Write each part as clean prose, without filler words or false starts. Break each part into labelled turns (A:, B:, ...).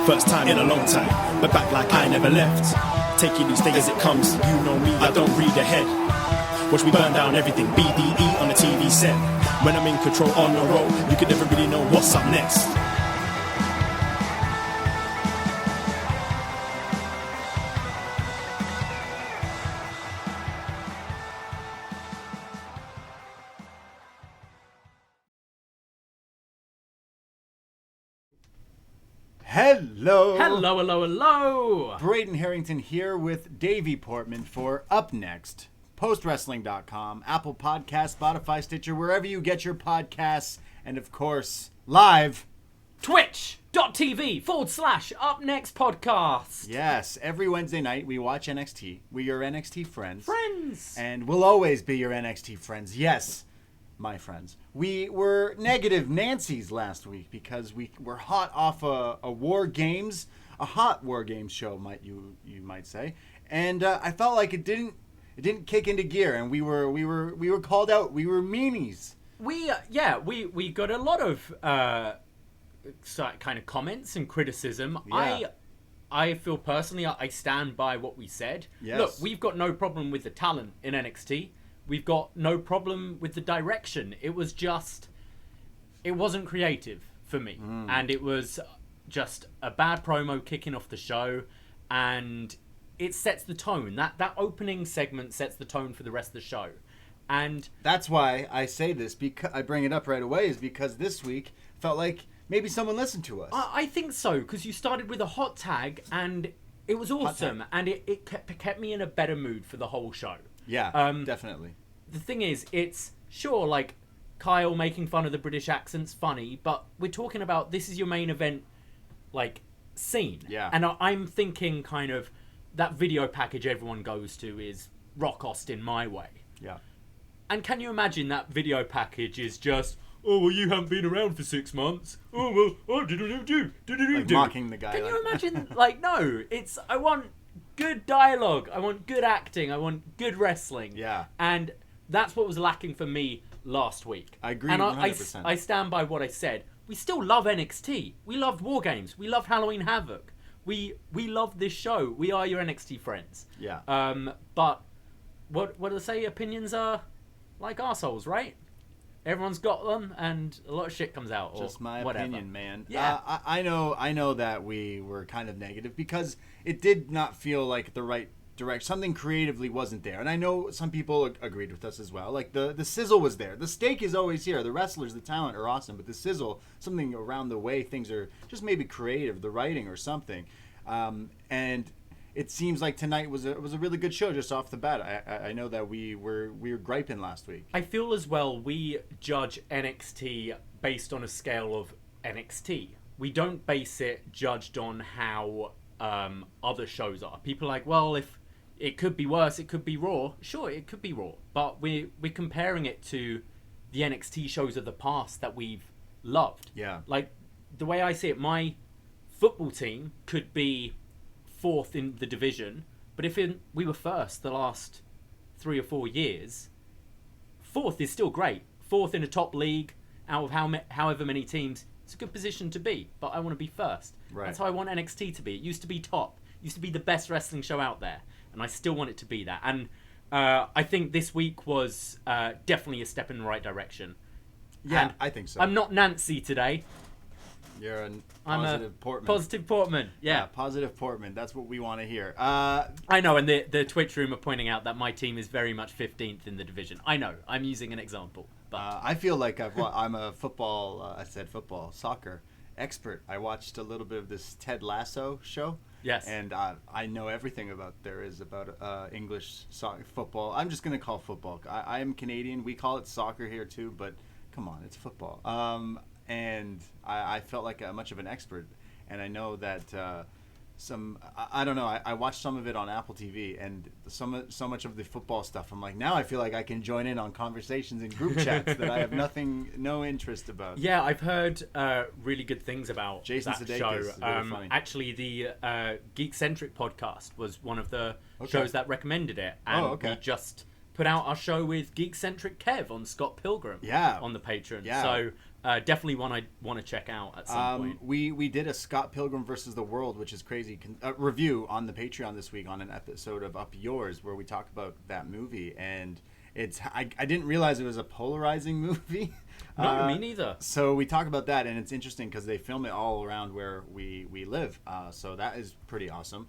A: First time in a long time, but back like I never left. Taking each day as it comes, you know me, I don't read ahead. Watch me burn down everything, BDE on the TV set. When I'm in control on the road, you can never really know what's up next.
B: Hello.
C: Braden Herrington here with Davie Portman for upNXT. PostWrestling.com, Apple Podcasts, Spotify, Stitcher, wherever you get your podcasts, and of course, live.
B: Twitch.tv/upNXT podcast.
C: Yes, every Wednesday night we watch NXT. We're your NXT friends. And we'll always be your NXT friends. Yes, my friends. We were negative Nancy's last week because we were hot off a War Games, a hot War Games show, you might say, and I felt like it didn't kick into gear, and we were called out. We were meanies.
B: We got a lot of kind of comments and criticism.
C: Yeah.
B: I feel personally I stand by what we said.
C: Yes.
B: Look, we've got no problem with the talent in NXT. We've got no problem with the direction. It wasn't creative for me. And it was just a bad promo kicking off the show. And it sets the tone. That opening segment sets the tone for the rest of the show. And
C: that's why I say this, because I bring it up right away, is because this week felt like maybe someone listened to us.
B: I think so, because you started with a hot tag, and it was awesome. And it kept me in a better mood for the whole show.
C: Yeah, definitely.
B: The thing is, it's sure, like, Kyle making fun of the British accent's funny, but we're talking about this is your main event, like, scene.
C: Yeah.
B: And I'm thinking kind of that video package everyone goes to is Rock Austin My Way.
C: Yeah.
B: And can you imagine that video package is just, oh, well, you haven't been around for 6 months. Oh, well, oh, do.
C: Like mocking the guy.
B: Can you imagine, like, no, I want good dialogue. I want good acting. I want good wrestling.
C: Yeah.
B: And that's what was lacking for me last week.
C: I agree
B: and
C: 100%.
B: I stand by what I said. We still love NXT. We loved War Games. We loved Halloween Havoc. We love this show. We are your NXT friends.
C: Yeah.
B: But what do they say? Opinions are like arseholes, right? Everyone's got them, and a lot of shit comes out.
C: Just my
B: whatever.
C: opinion, man.
B: Yeah.
C: I know that we were kind of negative because it did not feel like the right direction. Something creatively wasn't there, and I know some people agreed with us as well. Like the sizzle was there. The steak is always here. The wrestlers, the talent are awesome, but the sizzle, something around the way things are just maybe creative, the writing or something. And it seems like tonight was a really good show just off the bat. I know that we were griping last week.
B: I feel as well we judge NXT based on a scale of NXT. We don't base it judged on how other shows are. People are like, well, if it could be worse, it could be Raw. Sure, it could be Raw. But we're comparing it to the NXT shows of the past that we've loved.
C: Yeah.
B: Like, the way I see it, my football team could be 4th in the division, but if we were first the last 3 or 4 years, 4th is still great. 4th in a top league out of however many teams, it's a good position to be, but I want to be first.
C: Right.
B: That's how I want NXT to be. It used to be top. It used to be the best wrestling show out there, and I still want it to be that. And I think this week was definitely a step in the right direction.
C: Yeah,
B: and
C: I think so.
B: I'm not Nancy today.
C: You're a
B: I'm
C: positive Portman.
B: Positive Portman, yeah.
C: Positive Portman. That's what we want to hear.
B: I know, and the Twitch room are pointing out that my team is very much 15th in the division. I know, I'm using an example. But
C: I feel like I'm a soccer expert. I watched a little bit of this Ted Lasso show.
B: Yes.
C: And I know everything there is about English football. I'm just going to call football. I am Canadian. We call it soccer here too, but come on, it's football. And I felt like much of an expert. And I know that I don't know, I watched some of it on Apple TV, and so much of the football stuff, I'm like, now I feel like I can join in on conversations in group chats that I have no interest about.
B: Yeah, I've heard really good things about
C: Jason
B: that
C: Sudeikis
B: show.
C: is really funny.
B: Actually, the Geek-Centric podcast was one of the shows that recommended it. And we just put out our show with Geek-Centric Kev on Scott Pilgrim on the Patreon.
C: Yeah.
B: So definitely one I want to check out at some point.
C: We did a Scott Pilgrim versus the World, which is crazy, review on the Patreon this week on an episode of Up Yours where we talk about that movie, and I didn't realize it was a polarizing movie.
B: No, me neither.
C: So we talk about that, and it's interesting because they film it all around where we live. So that is pretty awesome.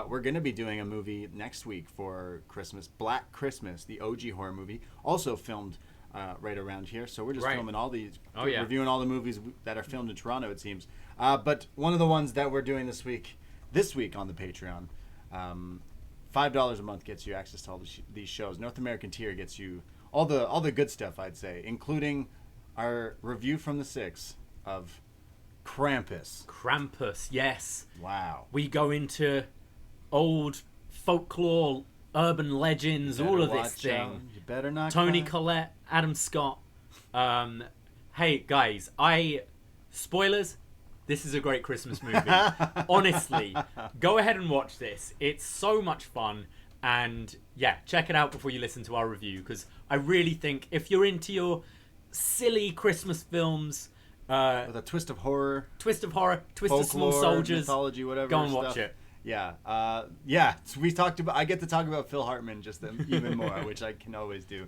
C: We're going to be doing a movie next week for Christmas, Black Christmas, the OG horror movie, also filmed right around here. So we're just filming all these, reviewing all the movies that are filmed in Toronto, it seems. But one of the ones that we're doing this week on the Patreon, $5 a month gets you access to all these shows. North American tier gets you all the good stuff, I'd say, including our review from the 6 of Krampus.
B: Krampus, yes.
C: Wow.
B: We go into old folklore, urban legends, all of this thing.
C: You better not.
B: Tony
C: cry.
B: Collette, Adam Scott. Hey guys, spoilers. This is a great Christmas movie. Honestly, go ahead and watch this. It's so much fun. And yeah, check it out before you listen to our review, because I really think if you're into your silly Christmas films,
C: with a twist of horror,
B: twist
C: folklore,
B: of small soldiers,
C: mythology, whatever.
B: go and
C: stuff.
B: watch it.
C: Yeah, so I get to talk about Phil Hartman just even more, which I can always do.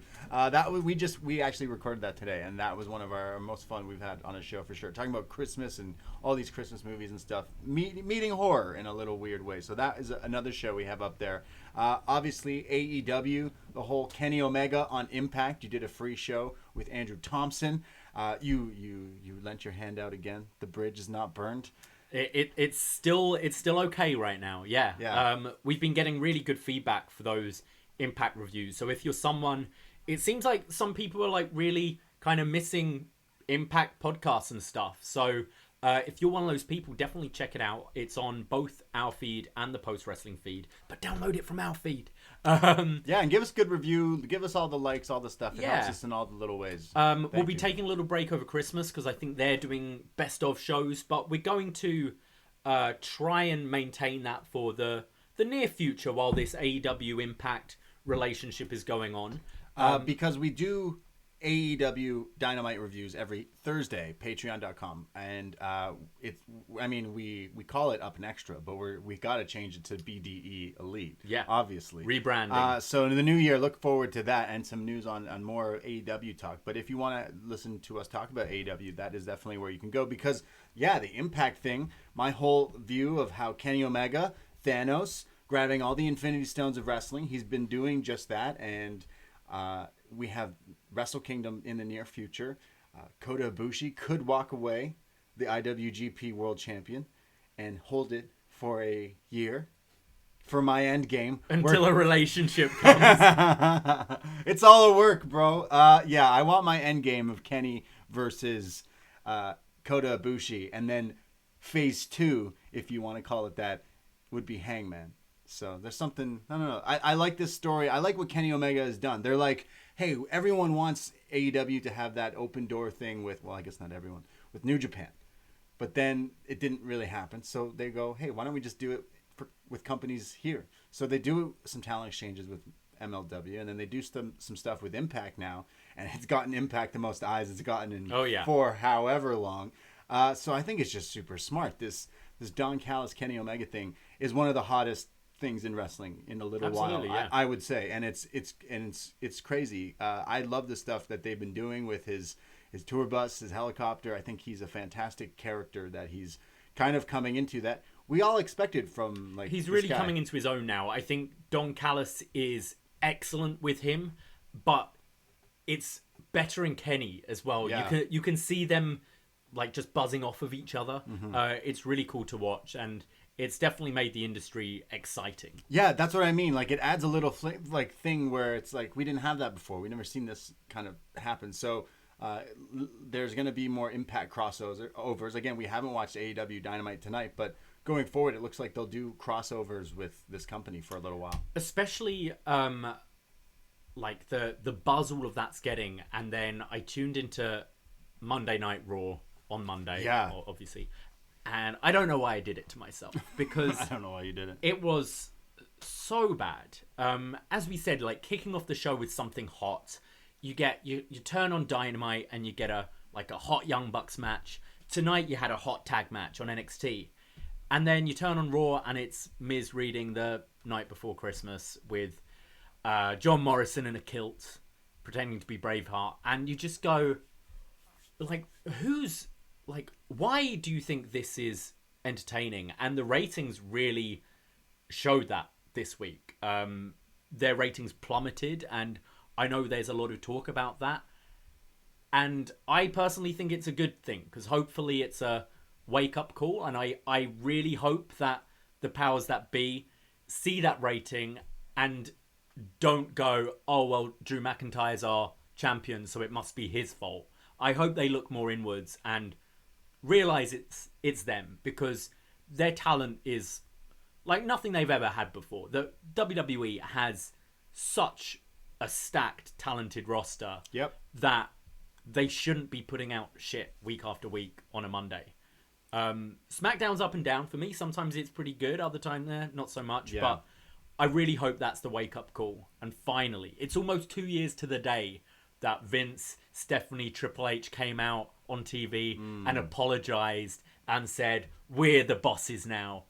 C: We actually recorded that today, and that was one of our most fun we've had on a show for sure. Talking about Christmas and all these Christmas movies and stuff, meeting horror in a little weird way. So that is another show we have up there. Obviously AEW, the whole Kenny Omega on Impact. You did a free show with Andrew Thompson. You lent your hand out again. The bridge is not burned.
B: It's still okay right now. Yeah. We've been getting really good feedback for those Impact reviews. So if you're someone, it seems like some people are like really kind of missing Impact podcasts and stuff. So if you're one of those people, definitely check it out. It's on both our feed and the Post Wrestling feed, but download it from our feed.
C: And give us a good review. Give us all the likes, all the stuff. It helps us in all the little ways.
B: We'll be taking a little break over Christmas because I think they're doing best of shows, but we're going to try and maintain that for the near future while this AEW Impact relationship is going on.
C: Because we do AEW Dynamite reviews every Thursday, patreon.com, and we call it upNXTra, but we got to change it to BDE Elite.
B: Yeah,
C: obviously
B: rebranding.
C: So in the new year, look forward to that and some news on more AEW talk. But if you want to listen to us talk about AEW, that is definitely where you can go, because the Impact thing, my whole view of how Kenny Omega, Thanos, grabbing all the Infinity Stones of wrestling, he's been doing just that, and we have Wrestle Kingdom in the near future. Kota Ibushi could walk away, the IWGP World Champion, and hold it for a year for my end game.
B: Until a relationship comes.
C: It's all a work, bro. I want my end game of Kenny versus Kota Ibushi, and then phase 2, if you want to call it that, would be Hangman. So there's something, I don't know. I like this story. I like what Kenny Omega has done. They're like, hey, everyone wants AEW to have that open door thing with, well, I guess not everyone, with New Japan. But then it didn't really happen. So they go, hey, why don't we just do it with companies here? So they do some talent exchanges with MLW, and then they do some stuff with Impact now. And it's gotten Impact the most eyes it's gotten in for however long. So I think it's just super smart. This Don Callis, Kenny Omega thing is one of the hottest things in wrestling in a little while, I would say, and it's crazy. I love the stuff that they've been doing with his tour bus, his helicopter. I think he's a fantastic character that he's kind of coming into that we all expected from
B: he's really coming into his own now. I think Don Callis is excellent with him, but it's better in Kenny as well. You can see them just buzzing off of each other. It's really cool to watch, and it's definitely made the industry exciting. Yeah,
C: that's what I mean. It adds a little thing where it's we didn't have that before. We never seen this kind of happen. So there's going to be more Impact crossovers. Again, we haven't watched AEW Dynamite tonight, but going forward, it looks like they'll do crossovers with this company for a little while. Especially
B: the buzz all of that's getting. And then I tuned into Monday Night Raw on Monday, obviously. And I don't know why I did it to myself, because
C: I don't know why you did it.
B: It was so bad. As we said, kicking off the show with something hot, you turn on Dynamite and you get a like a hot Young Bucks match. Tonight you had a hot tag match on NXT. And then you turn on Raw and it's Miz reading The Night Before Christmas with John Morrison in a kilt, pretending to be Braveheart. And you just go, like, why do you think this is entertaining? And the ratings really showed that this week. Their ratings plummeted, and I know there's a lot of talk about that. And I personally think it's a good thing, because hopefully it's a wake-up call, and I really hope that the powers that be see that rating and don't go, oh, well, Drew McIntyre's our champion, so it must be his fault. I hope they look more inwards and realize it's them, because their talent is like nothing they've ever had before. The WWE has such a stacked, talented roster that they shouldn't be putting out shit week after week on a Monday. SmackDown's up and down for me. Sometimes it's pretty good, other time there, not so much. Yeah. But I really hope that's the wake-up call. And finally, it's almost 2 years to the day that Vince, Stephanie, Triple H came out on TV and apologized and said, we're the bosses now.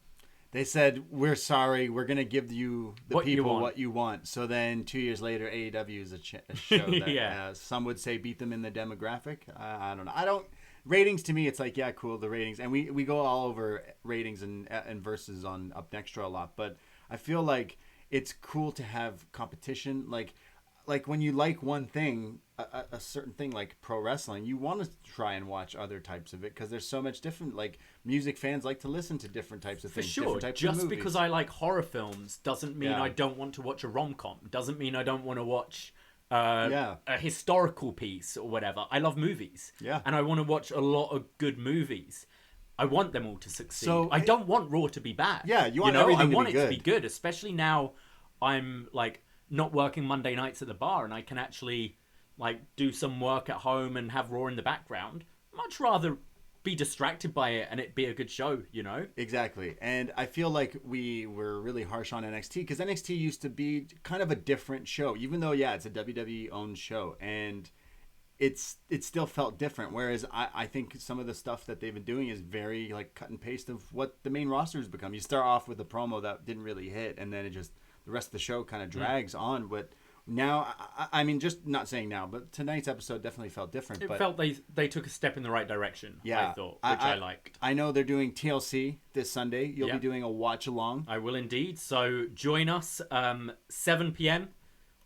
C: They said, we're sorry, we're going to give you, the people, what you want. So then 2 years later, AEW is a show that some would say beat them in the demographic. I don't know. Ratings to me, it's like, yeah, cool, the ratings. And we go all over ratings and versus on upNXTra a lot. But I feel like it's cool to have competition. Like when you like one thing, a certain thing like pro wrestling, you want to try and watch other types of it, because there's so much different. Like music fans like to listen to different types of things.
B: For sure. Just because I like horror films doesn't mean I don't want to watch a rom-com. Doesn't mean I don't want to watch a historical piece or whatever. I love movies. Yeah. And I want to watch a lot of good movies. I want them all to succeed. So I don't want Raw to be bad.
C: Yeah, you want everything to be good.
B: I want it to be good, especially now I'm like not working Monday nights at the bar and I can actually like do some work at home and have Raw in the background. Much rather be distracted by it and it be a good show, you know?
C: Exactly. And I feel like we were really harsh on NXT, because NXT used to be kind of a different show, even though, it's a WWE owned show, and it still felt different. Whereas I think some of the stuff that they've been doing is very like cut and paste of what the main roster has become. You start off with a promo that didn't really hit, and then the rest of the show kind of drags on. But now, I mean, just not saying now, but tonight's episode definitely felt different.
B: It felt they took a step in the right direction, I thought, which I liked.
C: I know they're doing TLC this Sunday. You'll be doing a watch-along.
B: I will indeed. So join us 7 p.m.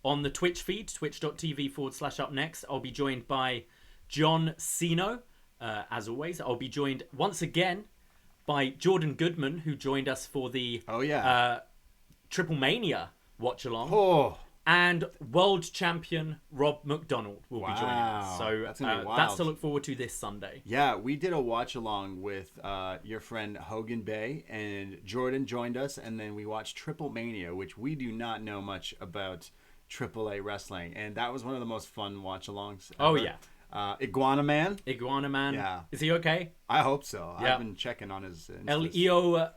B: on the Twitch feed, twitch.tv/upnext. I'll be joined by John Ceno, as always. I'll be joined once again by Jordan Goodman, who joined us for the Triplemania watch-along. And world champion Rob McDonald will be joining us. So that's to look forward to this Sunday.
C: Yeah, we did a watch-along with your friend Hogan Bay, and Jordan joined us, and then we watched Triplemania, which we do not know much about AAA wrestling, and that was one of the most fun watch-alongs ever.
B: Oh, yeah.
C: Iguana Man.
B: Yeah. Is he okay?
C: I hope so. Yeah. I've been checking on his
B: L.E.O.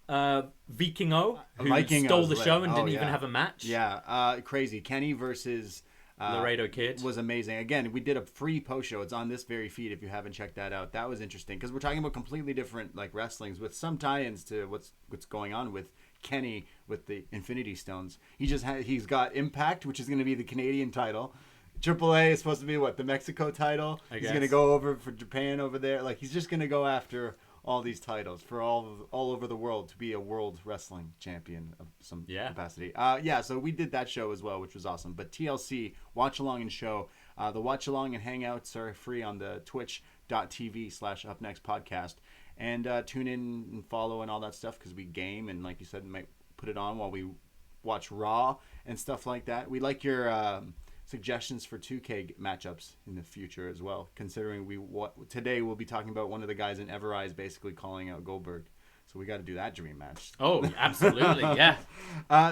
B: Vikingo, who stole the show and didn't even have a match.
C: Yeah, crazy. Kenny versus
B: Laredo Kid
C: was amazing. Again, we did a free post show. It's on this very feed if you haven't checked that out. That was interesting, because we're talking about completely different like wrestlings with some tie-ins to what's going on with Kenny with the Infinity Stones. He's got Impact, which is going to be the Canadian title. AAA is supposed to be the Mexico title. He's going to go over for Japan over there. Like, he's just going to go after all these titles for all over the world to be a world wrestling champion of some capacity. So we did that show as well, which was awesome. But TLC, watch along and show. The watch along and hangouts are free on the twitch.tv/upnext podcast. And tune in and follow and all that stuff, because we game, and like you said, might put it on while we watch Raw and stuff like that. We like your suggestions for 2K matchups in the future as well, considering today we'll be talking about one of the guys in Ever Eyes basically calling out Goldberg. So we got to do that dream match.
B: Oh, absolutely, yeah.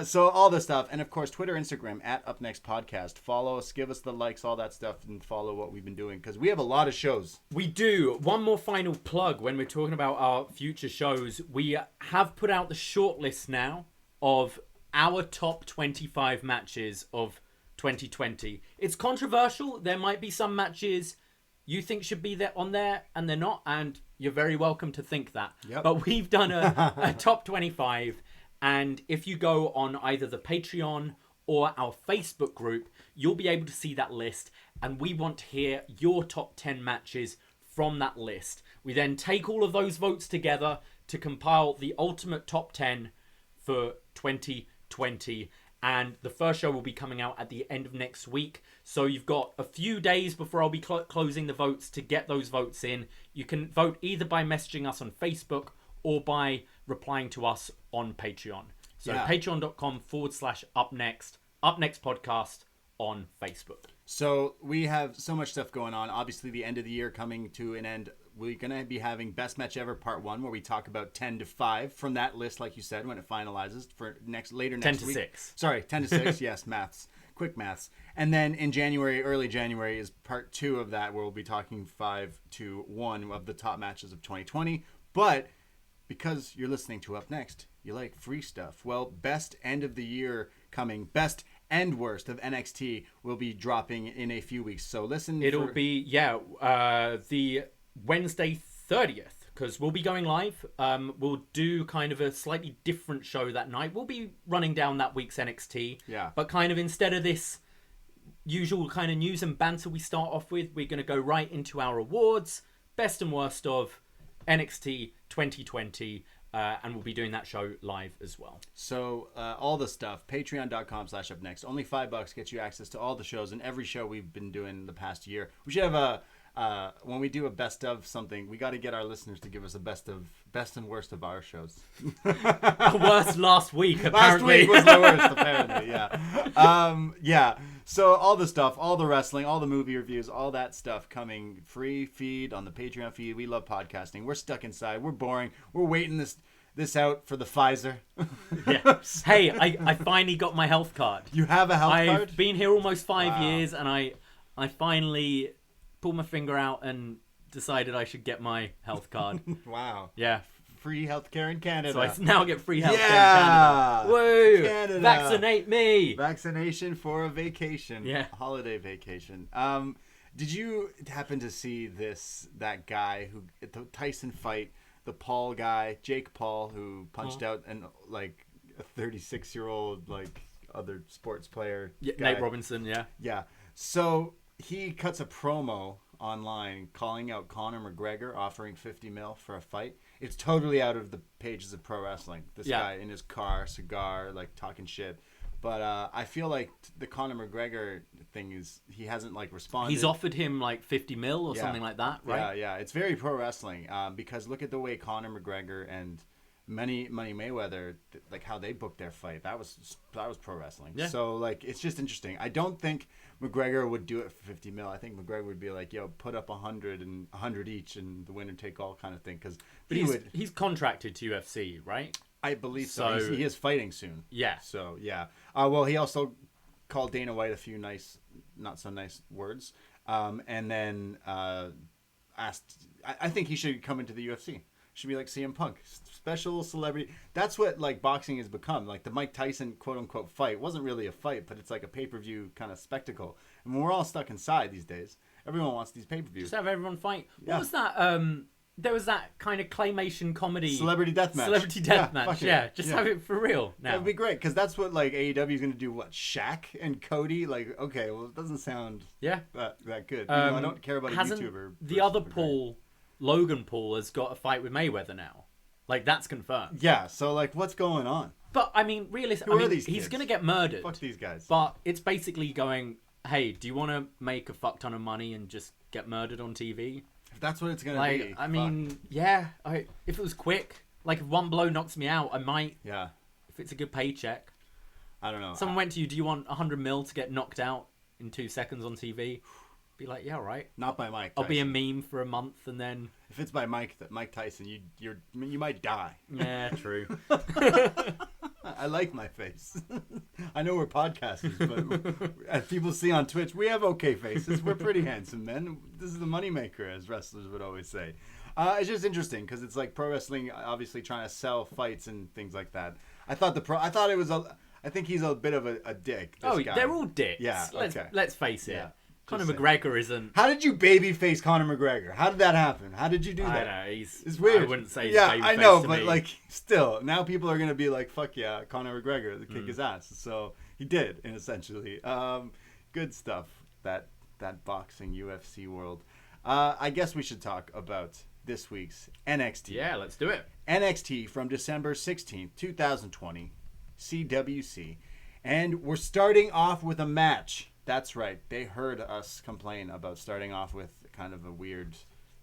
C: So all this stuff, and of course Twitter, Instagram @upnextpodcast. Follow us, give us the likes, all that stuff, and follow what we've been doing, because we have a lot of shows.
B: We do. One more final plug when we're talking about our future shows. We have put out the shortlist now of our top 25 matches of 2020. It's controversial. There might be some matches you think should be there on there and they're not, and you're very welcome to think that.
C: Yep.
B: But we've done a top 25, and if you go on either the Patreon or our Facebook group, you'll be able to see that list, and we want to hear your top 10 matches from that list. We then take all of those votes together to compile the ultimate top 10 for 2020. And the first show will be coming out at the end of next week. So you've got a few days before I'll be closing the votes to get those votes in. You can vote either by messaging us on Facebook or by replying to us on Patreon. So patreon.com/upnext, upNXT podcast on Facebook.
C: So we have so much stuff going on. Obviously, the end of the year coming to an end. We're going to be having Best Match Ever Part 1, where we talk about 10 to 5 from that list, like you said, when it finalizes for later next
B: 10 to
C: week.
B: 6.
C: Sorry, 10 to 6. Yes, maths. Quick maths. And then in January, early January, is Part 2 of that, where we'll be talking 5 to 1 of the top matches of 2020. But because you're listening to Up Next, you like free stuff. Well, best end of the year coming, best and worst of NXT will be dropping in a few weeks. So listen.
B: It'll be, the Wednesday 30th, because we'll be going live. We'll do kind of a slightly different show that night. We'll be running down that week's NXT.
C: Yeah.
B: But kind of instead of this usual kind of news and banter we start off with, we're going to go right into our awards, best and worst of NXT 2020. And we'll be doing that show live as well.
C: So all the stuff, patreon.com/upnext. Only $5 gets you access to all the shows and every show we've been doing the past year. We should have when we do a best of something, we got to get our listeners to give us a best and worst of our shows.
B: The worst last week, apparently.
C: Last week was the worst, apparently, yeah. Yeah. So all the stuff, all the wrestling, all the movie reviews, all that stuff coming free feed on the Patreon feed. We love podcasting. We're stuck inside. We're boring. We're waiting this out for the Pfizer.
B: Yeah. Hey, I finally got my health card.
C: You have a health card?
B: I've been here almost 5
C: Wow.
B: years, and I finally pulled my finger out and decided I should get my health card.
C: Wow.
B: Yeah.
C: Free healthcare in Canada.
B: So I now get free health care
C: Yeah!
B: in Canada. Woo!
C: Canada.
B: Vaccinate me!
C: Vaccination for a vacation.
B: Yeah.
C: Holiday vacation. Did you happen to see that guy who at the Tyson fight, the Paul guy, Jake Paul, who punched out a 36-year-old other sports player?
B: Yeah,
C: guy?
B: Nate Robinson, yeah.
C: Yeah. So he cuts a promo online calling out Connor McGregor, offering $50 million for a fight. It's totally out of the pages of pro wrestling. This guy in his car, cigar, talking shit. But I feel like the Connor McGregor thing is he hasn't responded.
B: He's offered him $50 million or something like that, right?
C: Yeah. It's very pro wrestling because look at the way Connor McGregor and Money Mayweather, how they booked their fight. That was pro wrestling. Yeah. So it's just interesting. I don't think McGregor would do it for $50 million. I think McGregor would be yo, put up 100 and 100 each, and the winner take all kind of thing. But
B: he's contracted to UFC, right?
C: I believe so. He is fighting soon.
B: Yeah.
C: So yeah. Well, he also called Dana White a few not so nice words, and then asked. I think he should come into the UFC. Should be like CM Punk, special celebrity. That's what boxing has become. The Mike Tyson quote unquote fight wasn't really a fight, but it's a pay-per-view kind of spectacle. And we're all stuck inside these days. Everyone wants these pay-per-views.
B: Just have everyone fight.
C: Yeah.
B: What was that? There was that kind of claymation comedy.
C: Celebrity Deathmatch.
B: Celebrity Deathmatch. Yeah, just have it for real now.
C: That would be great because that's what AEW is going to do. What, Shaq and Cody? Okay, well it doesn't sound that good. I don't care about a YouTuber.
B: The other Paul. Logan Paul has got a fight with Mayweather now. That's confirmed.
C: Yeah, so what's going on?
B: But I mean, realistically, he's going to get murdered.
C: Fuck these guys.
B: But it's basically going, hey, do you want to make a fuck ton of money and just get murdered on TV?
C: If that's what it's going to be.
B: I mean, yeah. If it was quick, if one blow knocks me out, I might.
C: Yeah.
B: If it's a good paycheck.
C: I don't know.
B: Someone went to you, do you want $100 million to get knocked out in 2 seconds on TV? Be like, yeah, all right.
C: Not by Mike Tyson.
B: I'll be a meme for a month and then...
C: If it's by Mike Tyson, you might die.
B: Yeah, true.
C: I like my face. I know we're podcasters, but as people see on Twitch, we have okay faces. We're pretty handsome men. This is the moneymaker, as wrestlers would always say. It's just interesting because it's pro wrestling, obviously trying to sell fights and things like that. I think he's a bit of a dick. This guy.
B: They're all dicks.
C: Yeah, okay.
B: Let's face it.
C: Yeah.
B: Conor McGregor isn't.
C: How did you babyface Conor McGregor? How did that happen? How did you do that?
B: I don't know. It's
C: weird.
B: I wouldn't say he's
C: yeah,
B: babyface
C: I know,
B: to
C: but
B: me.
C: like, still, now people are gonna be like, "Fuck yeah, Conor McGregor, to kick his ass." So he did, and essentially, good stuff. That boxing UFC world. I guess we should talk about this week's NXT.
B: Yeah, let's do it.
C: NXT from December 16th, 2020, CWC, and we're starting off with a match. That's right. They heard us complain about starting off with kind of a weird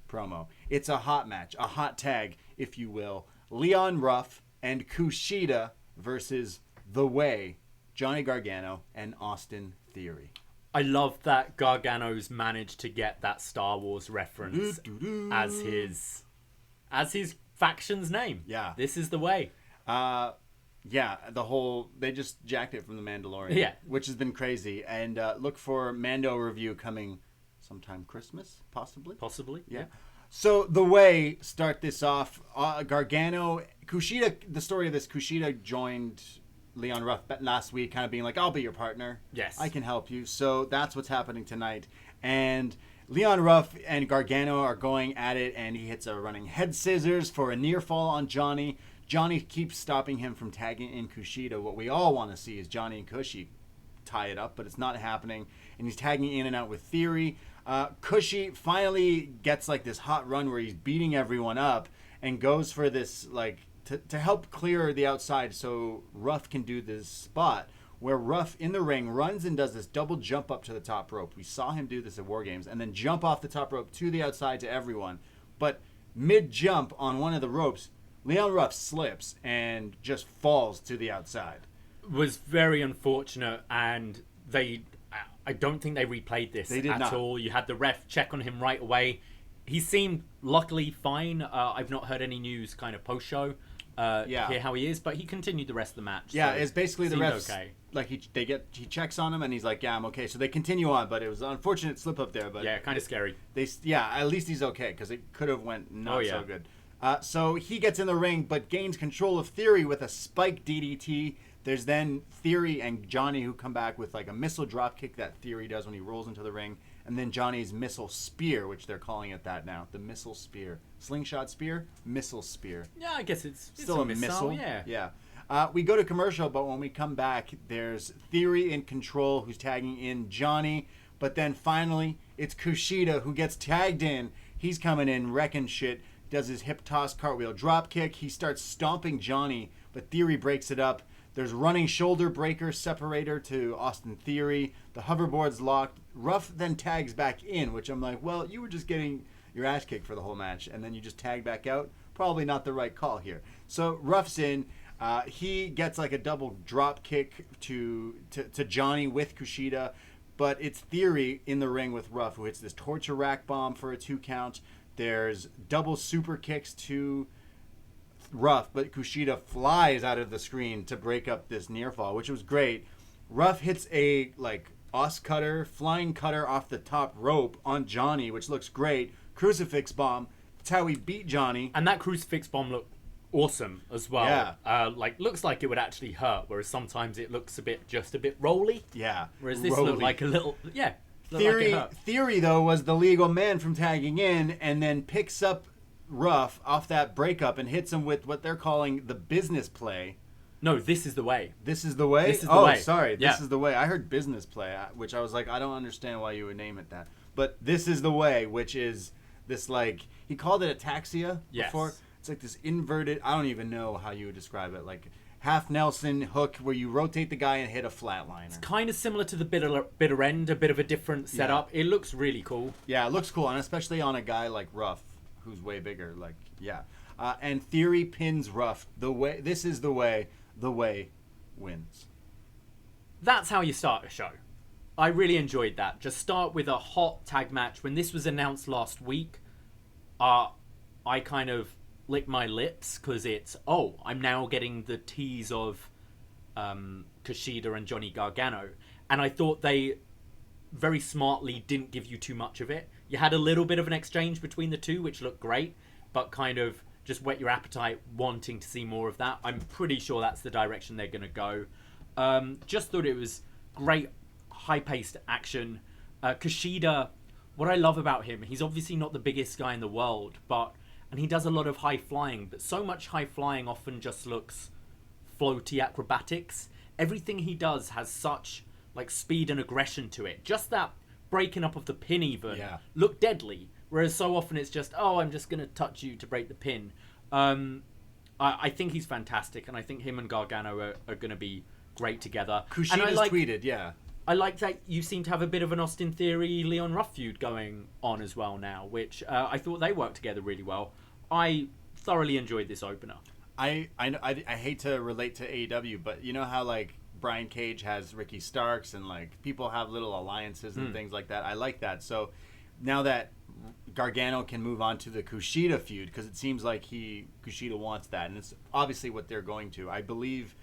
C: promo. It's a hot match, a hot tag, if you will. Leon Ruff and KUSHIDA versus The Way, Johnny Gargano and Austin Theory.
B: I love that Gargano's managed to get that Star Wars reference as his faction's name.
C: Yeah.
B: This is The Way.
C: Yeah, they just jacked it from The Mandalorian.
B: Yeah.
C: Which has been crazy. And look for Mando review coming sometime Christmas, possibly.
B: Possibly.
C: Yeah. So The Way, start this off. Gargano, KUSHIDA, the story of this, KUSHIDA joined Leon Ruff last week, kind of being like, I'll be your partner.
B: Yes.
C: I can help you. So that's what's happening tonight. And Leon Ruff and Gargano are going at it, and he hits a running head scissors for a near fall on Johnny. Johnny keeps stopping him from tagging in KUSHIDA. What we all want to see is Johnny and Kushi tie it up, but it's not happening. And he's tagging in and out with Theory. Kushi finally gets like this hot run where he's beating everyone up and goes for this like to help clear the outside so Ruff can do this spot where Ruff in the ring runs and does this double jump up to the top rope. We saw him do this at War Games and then jump off the top rope to the outside to everyone. But mid-jump on one of the ropes, Leon Ruff slips and just falls to the outside.
B: Was very unfortunate, and I don't think they replayed this at all. You had the ref check on him right away. He seemed luckily fine. I've not heard any news kind of post-show. Hear how he is, but he continued the rest of the match.
C: Yeah,
B: so
C: it's basically the refs.
B: Okay.
C: Like he checks on him and he's like, yeah, I'm okay. So they continue on, but it was an unfortunate slip up there. But
B: yeah, kind of scary.
C: At least he's okay because it could have went not so good. So he gets in the ring, but gains control of Theory with a spike DDT. There's then Theory and Johnny who come back with like a missile drop kick that Theory does when he rolls into the ring. And then Johnny's missile spear, which they're calling it that now. The missile spear. Slingshot spear, missile spear.
B: Yeah, I guess it's
C: still a missile.
B: Yeah.
C: We go to commercial, but when we come back, there's Theory in control who's tagging in Johnny. But then finally, it's KUSHIDA who gets tagged in. He's coming in, wrecking shit. Does his hip toss cartwheel drop kick. He starts stomping Johnny, but Theory breaks it up. There's running shoulder breaker separator to Austin Theory. The hoverboard's locked. Ruff then tags back in, which I'm like, well, you were just getting your ass kicked for the whole match, and then you just tag back out. Probably not the right call here. So Ruff's in. He gets like a double drop kick to Johnny with KUSHIDA, but it's Theory in the ring with Ruff who hits this torture rack bomb for a 2 count. There's double super kicks to Ruff, but KUSHIDA flies out of the screen to break up this near fall, which was great. Ruff hits a flying cutter off the top rope on Johnny, which looks great. Crucifix bomb. That's how he beat Johnny.
B: And that crucifix bomb looked awesome as well.
C: Yeah.
B: Looks like it would actually hurt, whereas sometimes it looks just a bit rolly.
C: Yeah.
B: Whereas this looked like a little,
C: Theory, though, was the legal man from tagging in and then picks up Ruff off that breakup and hits him with what they're calling the business play.
B: No, this is the way.
C: This is the way?
B: This is the way.
C: Sorry.
B: Yeah.
C: This is the way. I heard business play, which I was like, I don't understand why you would name it that. But this is the way, which is this like, he called it ataxia before. It's like this inverted, I don't even know how you would describe it, like half Nelson hook where you rotate the guy and hit a flatliner.
B: It's kind of similar to the bitter end, a bit of a different setup. Yeah. It looks really cool.
C: Yeah, it looks cool, and especially on a guy like Ruff, who's way bigger. And Theory pins Ruff. This is the way wins.
B: That's how you start a show. I really enjoyed that. Just start with a hot tag match. When this was announced last week, I kind of licked my lips because I'm now getting the tease of KUSHIDA and Johnny Gargano. And I thought they very smartly didn't give you too much of it. You had a little bit of an exchange between the two, which looked great, but kind of just whet your appetite wanting to see more of that. I'm pretty sure that's the direction they're going to go. Just thought it was great, high-paced action. Kushida, what I love about him, he's obviously not the biggest guy in the world, and he does a lot of high flying, but so much high flying often just looks floaty acrobatics. Everything he does has such like speed and aggression to it. Just that breaking up of the pin even look deadly, whereas so often it's just, oh, I'm just gonna touch you to break the pin. I think he's fantastic, and I think him and Gargano are gonna be great together.
C: Kushida's tweeted,
B: I like that you seem to have a bit of an Austin Theory, Leon Ruff feud going on as well now, which I thought they worked together really well. I thoroughly enjoyed this opener.
C: I hate to relate to AEW, but you know how like Brian Cage has Ricky Starks and like people have little alliances and things like that. I like that. So now that Gargano can move on to the Kushida feud, because it seems like Kushida wants that, and it's obviously what they're going to. I believe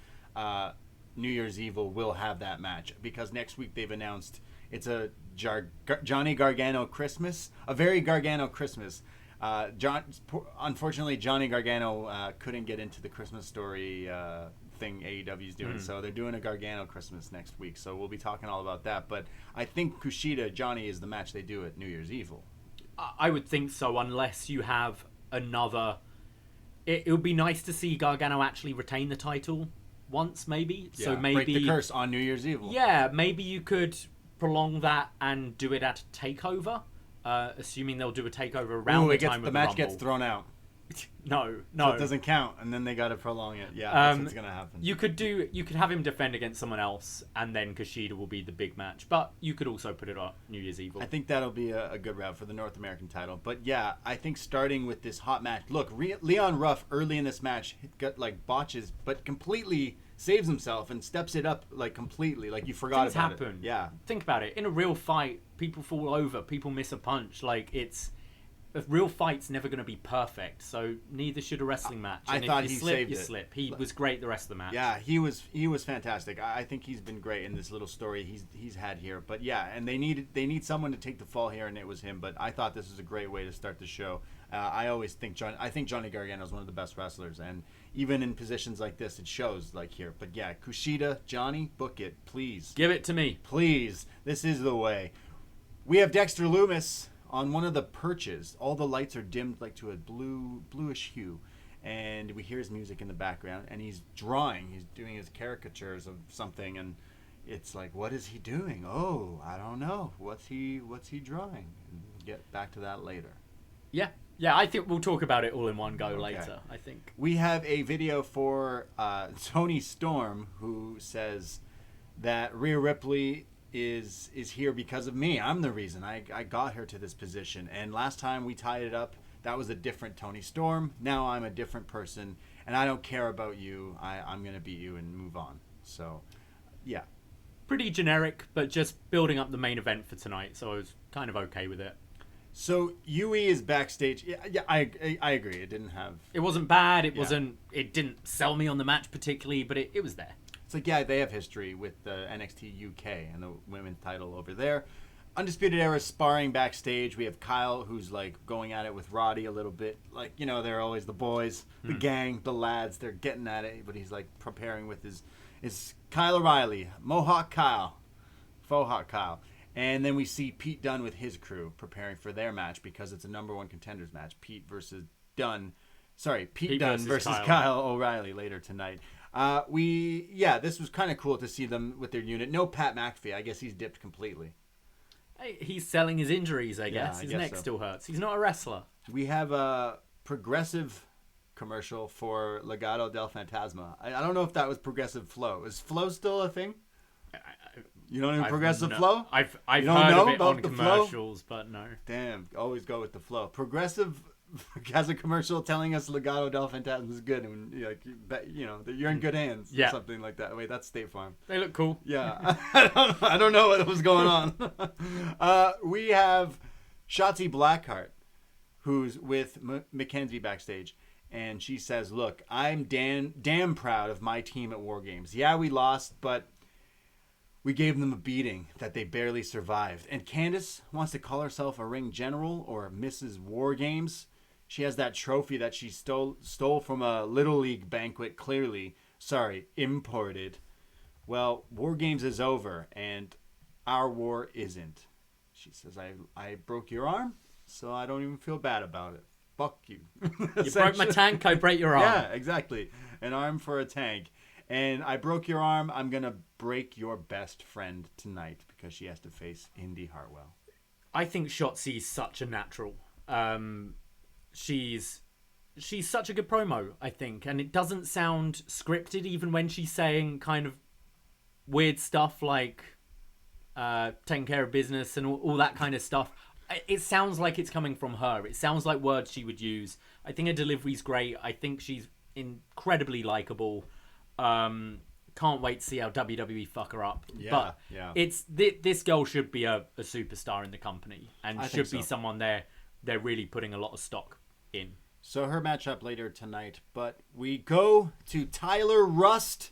C: New Year's Evil will have that match, because next week they've announced it's a Johnny Gargano Christmas, a very Gargano Christmas. Unfortunately, Johnny Gargano couldn't get into the Christmas story thing AEW's doing, so they're doing a Gargano Christmas next week. So we'll be talking all about that. But I think Kushida Johnny is the match they do at New Year's Evil.
B: I would think so, unless you have another. It would be nice to see Gargano actually retain the title once, maybe.
C: Yeah,
B: so maybe
C: break the curse on New Year's Evil.
B: Yeah, maybe you could prolong that and do it at Takeover. Assuming they'll do a takeover around the time of the
C: match
B: Rumble.
C: gets thrown out.
B: No,
C: So it doesn't count, and then they got to prolong it. Yeah, that's what's gonna happen.
B: You could have him defend against someone else, and then Kushida will be the big match. But you could also put it on New Year's Evil.
C: I think that'll be a good route for the North American title. But yeah, I think starting with this hot match. Look, Leon Ruff early in this match got like botches, but completely saves himself and steps it up like completely, like you forgot
B: Things
C: about
B: happen.
C: it. Yeah,
B: think about it. In a real fight, people fall over, people miss a punch. Like a real fight's never going to be perfect, so neither should a wrestling match.
C: I
B: and
C: thought
B: if you
C: he
B: slip,
C: saved
B: you
C: it.
B: slip. He was great the rest of the match.
C: Yeah, he was fantastic. I think he's been great in this little story he's had here. But yeah, and they need someone to take the fall here, and it was him. But I thought this was a great way to start the show. I think Johnny Gargano is one of the best wrestlers, and even in positions like this, it shows like here. But yeah, Kushida, Johnny, book it, please.
B: Give it to me,
C: please. This is the way. We have Dexter Lumis on one of the perches. All the lights are dimmed like to a bluish hue, and we hear his music in the background, and he's drawing. He's doing his caricatures of something, and it's like, what is he doing? Oh, I don't know. What's he drawing? And we'll get back to that later.
B: Yeah, I think we'll talk about it all in one go later, I think.
C: We have a video for Toni Storm, who says that Rhea Ripley is here because of me. I'm the reason. I got her to this position. And last time we tied it up, that was a different Toni Storm. Now I'm a different person, and I don't care about you. I'm going to beat you and move on. So, yeah.
B: Pretty generic, but just building up the main event for tonight, so I was kind of okay with it.
C: So Yui is backstage. Yeah, I agree. It
B: wasn't bad. It didn't sell me on the match particularly, but it was there.
C: It's like, yeah, they have history with the NXT UK and the women's title over there. Undisputed Era sparring backstage. We have Kyle, who's like going at it with Roddy a little bit. Like, you know, they're always the boys, the gang, the lads. They're getting at it, but he's like preparing with his Kyle O'Reilly, Mohawk Kyle, Faux Hawk Kyle. And then we see Pete Dunne with his crew preparing for their match because it's a number one contenders match. Pete Dunne versus Kyle O'Reilly later tonight. This was kind of cool to see them with their unit. No Pat McAfee. I guess he's dipped completely.
B: He's selling his injuries, I guess. His neck still hurts. He's not a wrestler.
C: We have a Progressive commercial for Legado del Fantasma. I don't know if that was Progressive Flow. Is Flow still a thing? You don't know Progressive Flow?
B: I've heard of it on commercials, but no.
C: Damn, always go with the flow. Progressive has a commercial telling us Legado del Fantasma is good, and you're in good hands.
B: Yeah.
C: Or something like that. Wait, that's State Farm.
B: They look cool.
C: Yeah. I don't know what was going on. We have Shotzi Blackheart, who's with Mackenzie backstage. And she says, look, I'm damn proud of my team at War Games. Yeah, we lost, but we gave them a beating that they barely survived. And Candice wants to call herself a ring general or Mrs. War Games. She has that trophy that she stole from a Little League banquet, clearly. Sorry, imported. Well, War Games is over, and our war isn't. She says, I broke your arm, so I don't even feel bad about it. Fuck you.
B: You broke my tank, I break your arm.
C: Yeah, exactly. An arm for a tank. And I broke your arm, I'm going to break your best friend tonight because she has to face Indy Hartwell.
B: I think Shotzi's such a natural. She's such a good promo, I think. And it doesn't sound scripted even when she's saying kind of weird stuff like taking care of business and all that kind of stuff. It sounds like it's coming from her. It sounds like words she would use. I think her delivery's great. I think she's incredibly likable. Can't wait to see how WWE fuck her up.
C: Yeah,
B: but it's this girl should be a superstar in the company and should be someone they're really putting a lot of stock in.
C: So her matchup later tonight, but we go to Tyler Rust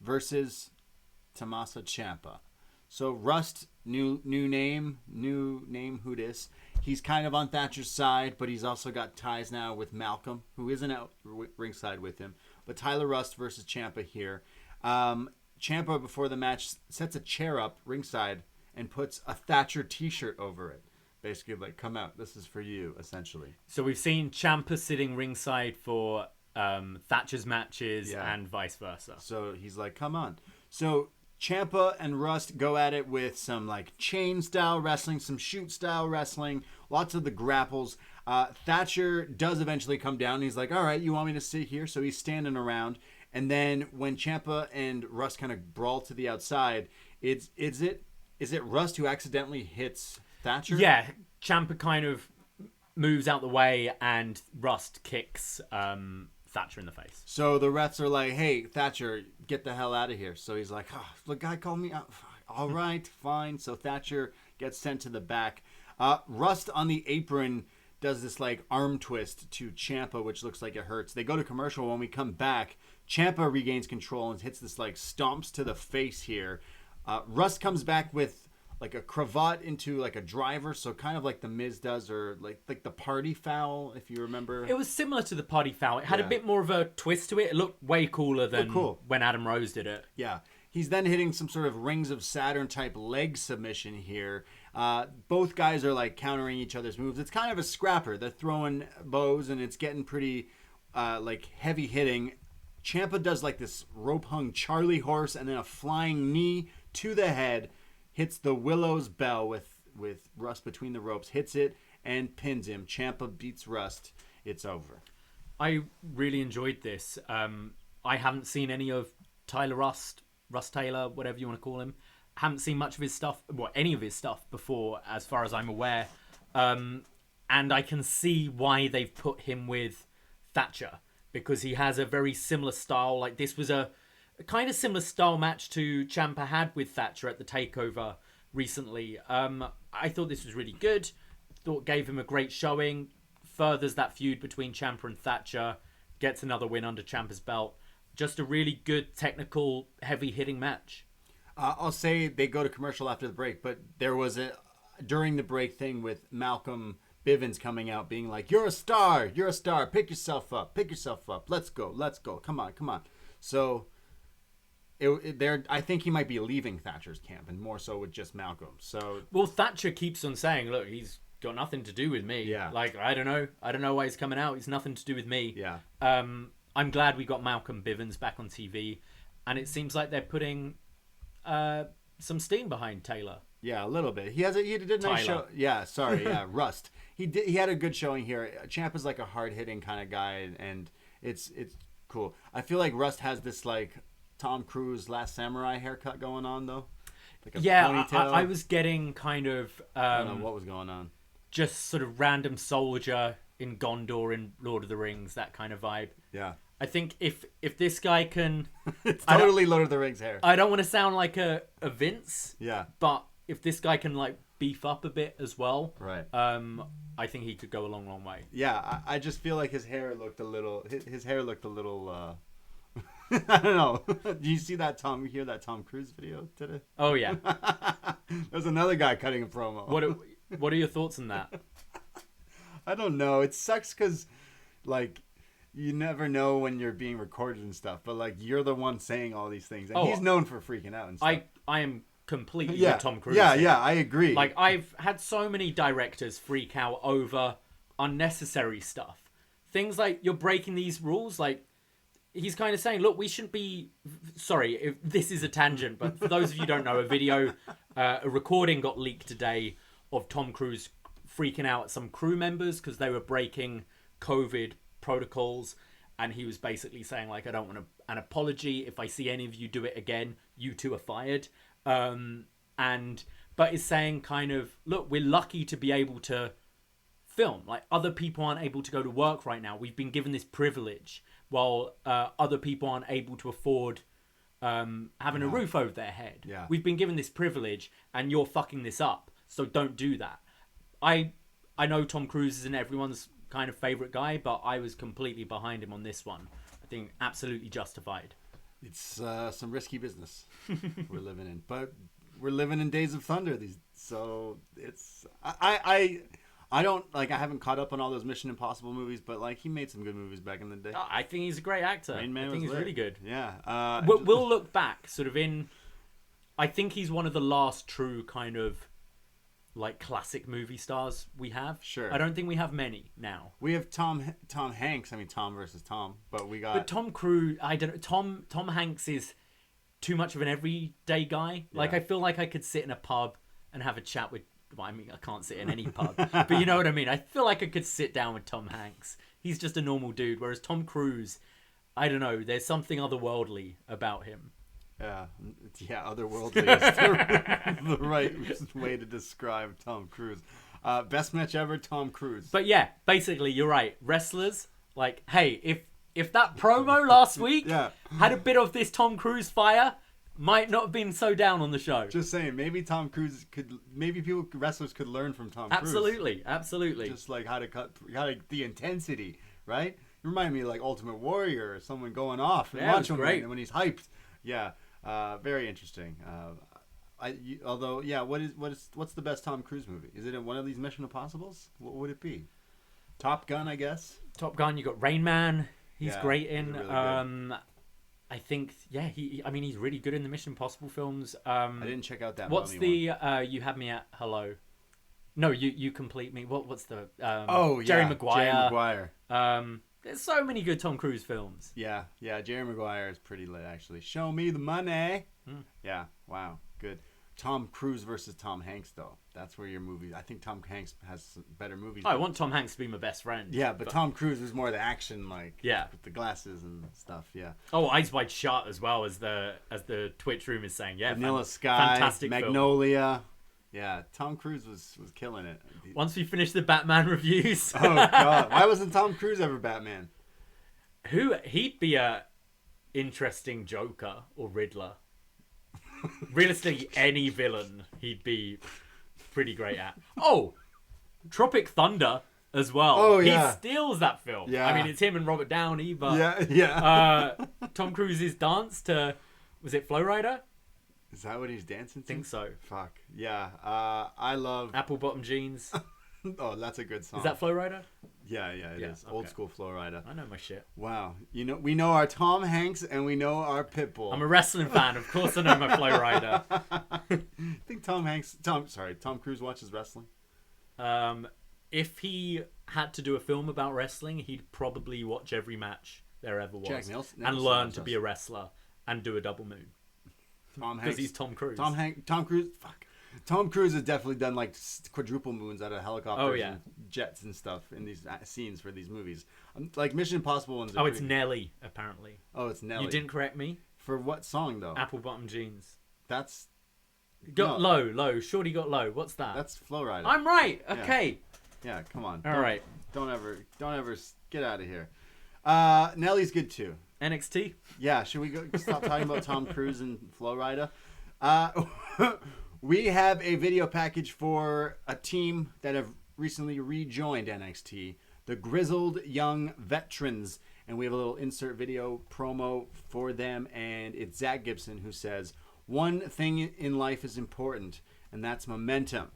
C: versus Tommaso Ciampa. So Rust, new name, who dis. He's kind of on Thatcher's side, but he's also got ties now with Malcolm, who isn't out ringside with him. But Tyler Rust versus Ciampa here. Ciampa, before the match, sets a chair up ringside and puts a Thatcher t-shirt over it. Basically, like, come out. This is for you, essentially.
B: So we've seen Ciampa sitting ringside for Thatcher's matches and vice versa.
C: So he's like, come on. So Ciampa and Rust go at it with some like chain style wrestling, some shoot style wrestling, lots of the grapples. Thatcher does eventually come down. He's like, all right, you want me to sit here? So he's standing around. And then when Ciampa and Rust kind of brawl to the outside, is it Rust who accidentally hits Thatcher?
B: Yeah, Ciampa kind of moves out the way and Rust kicks Thatcher in the face.
C: So the refs are like, hey, Thatcher, get the hell out of here. So he's like, oh, the guy called me out. All right, fine. So Thatcher gets sent to the back. Rust on the apron does this like arm twist to Ciampa, which looks like it hurts. They go to commercial. When we come back, Ciampa regains control and hits this like stomps to the face here. Rust comes back with like a cravat into like a driver, so kind of like the Miz does, or like the party foul, if you remember.
B: It was similar to the party foul. It had a bit more of a twist to it. It looked way cooler than when Adam Rose did it.
C: Yeah. He's then hitting some sort of Rings of Saturn type leg submission here. Both guys are like countering each other's moves. It's kind of a scrapper. They're throwing bows and it's getting pretty like heavy hitting. Ciampa does like this rope hung Charlie horse and then a flying knee to the head. Hits the Willow's bell with Rust between the ropes, hits it, and pins him. Ciampa beats Rust. It's over.
B: I really enjoyed this. I haven't seen any of Tyler Rust Taylor, whatever you want to call him. Haven't seen much of his stuff, any of his stuff before, as far as I'm aware. And I can see why they've put him with Thatcher, because he has a very similar style. Like, this was a kind of similar style match to Ciampa had with Thatcher at the TakeOver recently. I thought this was really good. Thought gave him a great showing. Furthers that feud between Ciampa and Thatcher. Gets another win under Ciampa's belt. Just a really good, technical, heavy-hitting match.
C: I'll say they go to commercial after the break, but there was a during the break thing with Malcolm Bivens coming out being like, you're a star, pick yourself up, let's go, come on. So I think he might be leaving Thatcher's camp, and more so with just Malcolm. So,
B: well, Thatcher keeps on saying, "Look, he's got nothing to do with me.
C: Yeah.
B: Like, I don't know why he's coming out. He's nothing to do with me."
C: Yeah.
B: I'm glad we got Malcolm Bivens back on TV, and it seems like they're putting some steam behind Taylor.
C: Yeah, a little bit. He did a nice show. Yeah, sorry. Yeah, Rust. He had a good showing here. Ciampa's like a hard hitting kind of guy, and it's cool. I feel like Rust has this like Tom Cruise Last Samurai haircut going on though. Like a ponytail.
B: I was getting kind of
C: I don't know what was going on.
B: Just sort of random soldier in Gondor in Lord of the Rings, that kind of vibe.
C: Yeah.
B: I think if this guy can,
C: it's totally Lord of the Rings hair.
B: I don't want to sound like a Vince.
C: Yeah.
B: But if this guy can like beef up a bit as well,
C: right?
B: I think he could go a long way.
C: Yeah, I just feel like his hair looked a little. His hair looked a little. I don't know. Do you see that Tom Cruise video today?
B: Oh yeah.
C: There's another guy cutting a promo.
B: What are your thoughts on that?
C: I don't know. It sucks because, like, you never know when you're being recorded and stuff. But like, you're the one saying all these things, and he's known for freaking out and stuff.
B: I am completely
C: Yeah,
B: with Tom Cruise.
C: yeah, I agree.
B: Like, I've had so many directors freak out over unnecessary stuff. Things like, you're breaking these rules. Like, he's kind of saying, look, we shouldn't be... Sorry, if this is a tangent, but for those of you who don't know, a recording got leaked today of Tom Cruise freaking out at some crew members because they were breaking COVID protocols. And he was basically saying, like, I don't want an apology. If I see any of you do it again, you two are fired. But is saying kind of, look, we're lucky to be able to film. Like, other people aren't able to go to work right now. We've been given this privilege while other people aren't able to afford having a roof over their head.
C: Yeah.
B: We've been given this privilege and you're fucking this up. So don't do that. I know Tom Cruise isn't everyone's kind of favorite guy, but I was completely behind him on this one. I think absolutely justified.
C: It's some risky business we're living in, but we're living in Days of Thunder. So it's I don't like. I haven't caught up on all those Mission Impossible movies, but like he made some good movies back in the day.
B: I think he's a great actor.
C: Rain Man
B: I think
C: was
B: he's
C: lit.
B: really good.
C: Yeah.
B: We'll look back, sort of in. I think he's one of the last true kind of like classic movie stars we have.
C: Sure.
B: I don't think we have many now.
C: We have Tom Hanks. I mean, Tom versus Tom, but we got.
B: But Tom Cruise, I don't know. Tom Hanks is too much of an everyday guy. Like, I feel like I could sit in a pub and have a chat with. Well, I mean, I can't sit in any pub, but you know what I mean. I feel like I could sit down with Tom Hanks. He's just a normal dude, whereas Tom Cruise, I don't know. There's something otherworldly about him.
C: Yeah, otherworldly is the right way to describe Tom Cruise. Best match ever, Tom Cruise.
B: But yeah, basically, you're right. Wrestlers, like, hey, if that promo last week had a bit of this Tom Cruise fire, might not have been so down on the show.
C: Just saying, maybe wrestlers could learn from Tom Cruise.
B: Absolutely.
C: Just like how to the intensity, right? You remind me of like Ultimate Warrior or someone going off and Macho Man when he's hyped. Yeah. Very interesting. What's the best Tom Cruise movie? Is it in one of these Mission Impossibles? What would it be? Top Gun, I guess.
B: Top Gun. You got Rain Man. He's great in.
C: Really good.
B: I think he's really good in the Mission Impossible films.
C: I didn't check out that.
B: What's the You Had Me at Hello? No, you complete me. What's the Jerry Maguire. There's so many good Tom Cruise films.
C: Yeah, Jerry Maguire is pretty lit, actually. Show me the money. Yeah, wow, good. Tom Cruise versus Tom Hanks, though. That's where your movie... I think Tom Hanks has some better movies.
B: I want Tom Hanks to be my best friend.
C: Yeah, but Tom Cruise was more the action, like, with the glasses and stuff, yeah.
B: Oh, Eyes Wide Shut as well, as the Twitch room is saying. Yeah,
C: Vanilla Sky,
B: fantastic
C: Magnolia.
B: Film.
C: Yeah, Tom Cruise was killing it.
B: Once we finish the Batman reviews.
C: Oh, God. Why wasn't Tom Cruise ever Batman?
B: He'd be a interesting Joker or Riddler. Realistically, any villain he'd be pretty great at. Oh, Tropic Thunder as well.
C: Oh, yeah.
B: He steals that film.
C: Yeah.
B: I mean, it's him and Robert Downey, but Tom Cruise's dance to, was it Flow Rider?
C: Is that what he's dancing to?
B: I think so.
C: Fuck. Yeah. I love...
B: Apple Bottom Jeans.
C: Oh, that's a good song.
B: Is that Flow Rider?
C: Yeah, it is. Okay. Old school Flow Rider.
B: I know my shit.
C: Wow. We know our Tom Hanks and we know our Pitbull.
B: I'm a wrestling fan. Of course I know my Flow Rider.
C: I think Tom Cruise watches wrestling.
B: If he had to do a film about wrestling, he'd probably watch every match there ever was.
C: Jack Nicholson
B: and learn to be a wrestler and do a double moon.
C: Tom Hanks.
B: Because he's Tom Cruise.
C: Tom Cruise. Fuck. Tom Cruise has definitely done like quadruple moons out of helicopters and jets and stuff in these scenes for these movies. Like Mission Impossible ones.
B: It's Nelly, apparently.
C: Oh, it's Nelly.
B: You didn't correct me?
C: For what song, though?
B: Apple Bottom Jeans.
C: That's...
B: Low. Shorty Got Low. What's that?
C: That's Flow Rider.
B: I'm right. Okay.
C: Yeah, come on.
B: All right.
C: Don't ever get out of here. Nelly's good, too.
B: NXT?
C: Yeah, should we stop talking about Tom Cruise and Flow Rider? We have a video package for a team that have recently rejoined NXT, the Grizzled Young Veterans. And we have a little insert video promo for them. And it's Zach Gibson who says, "One thing in life is important, and that's momentum.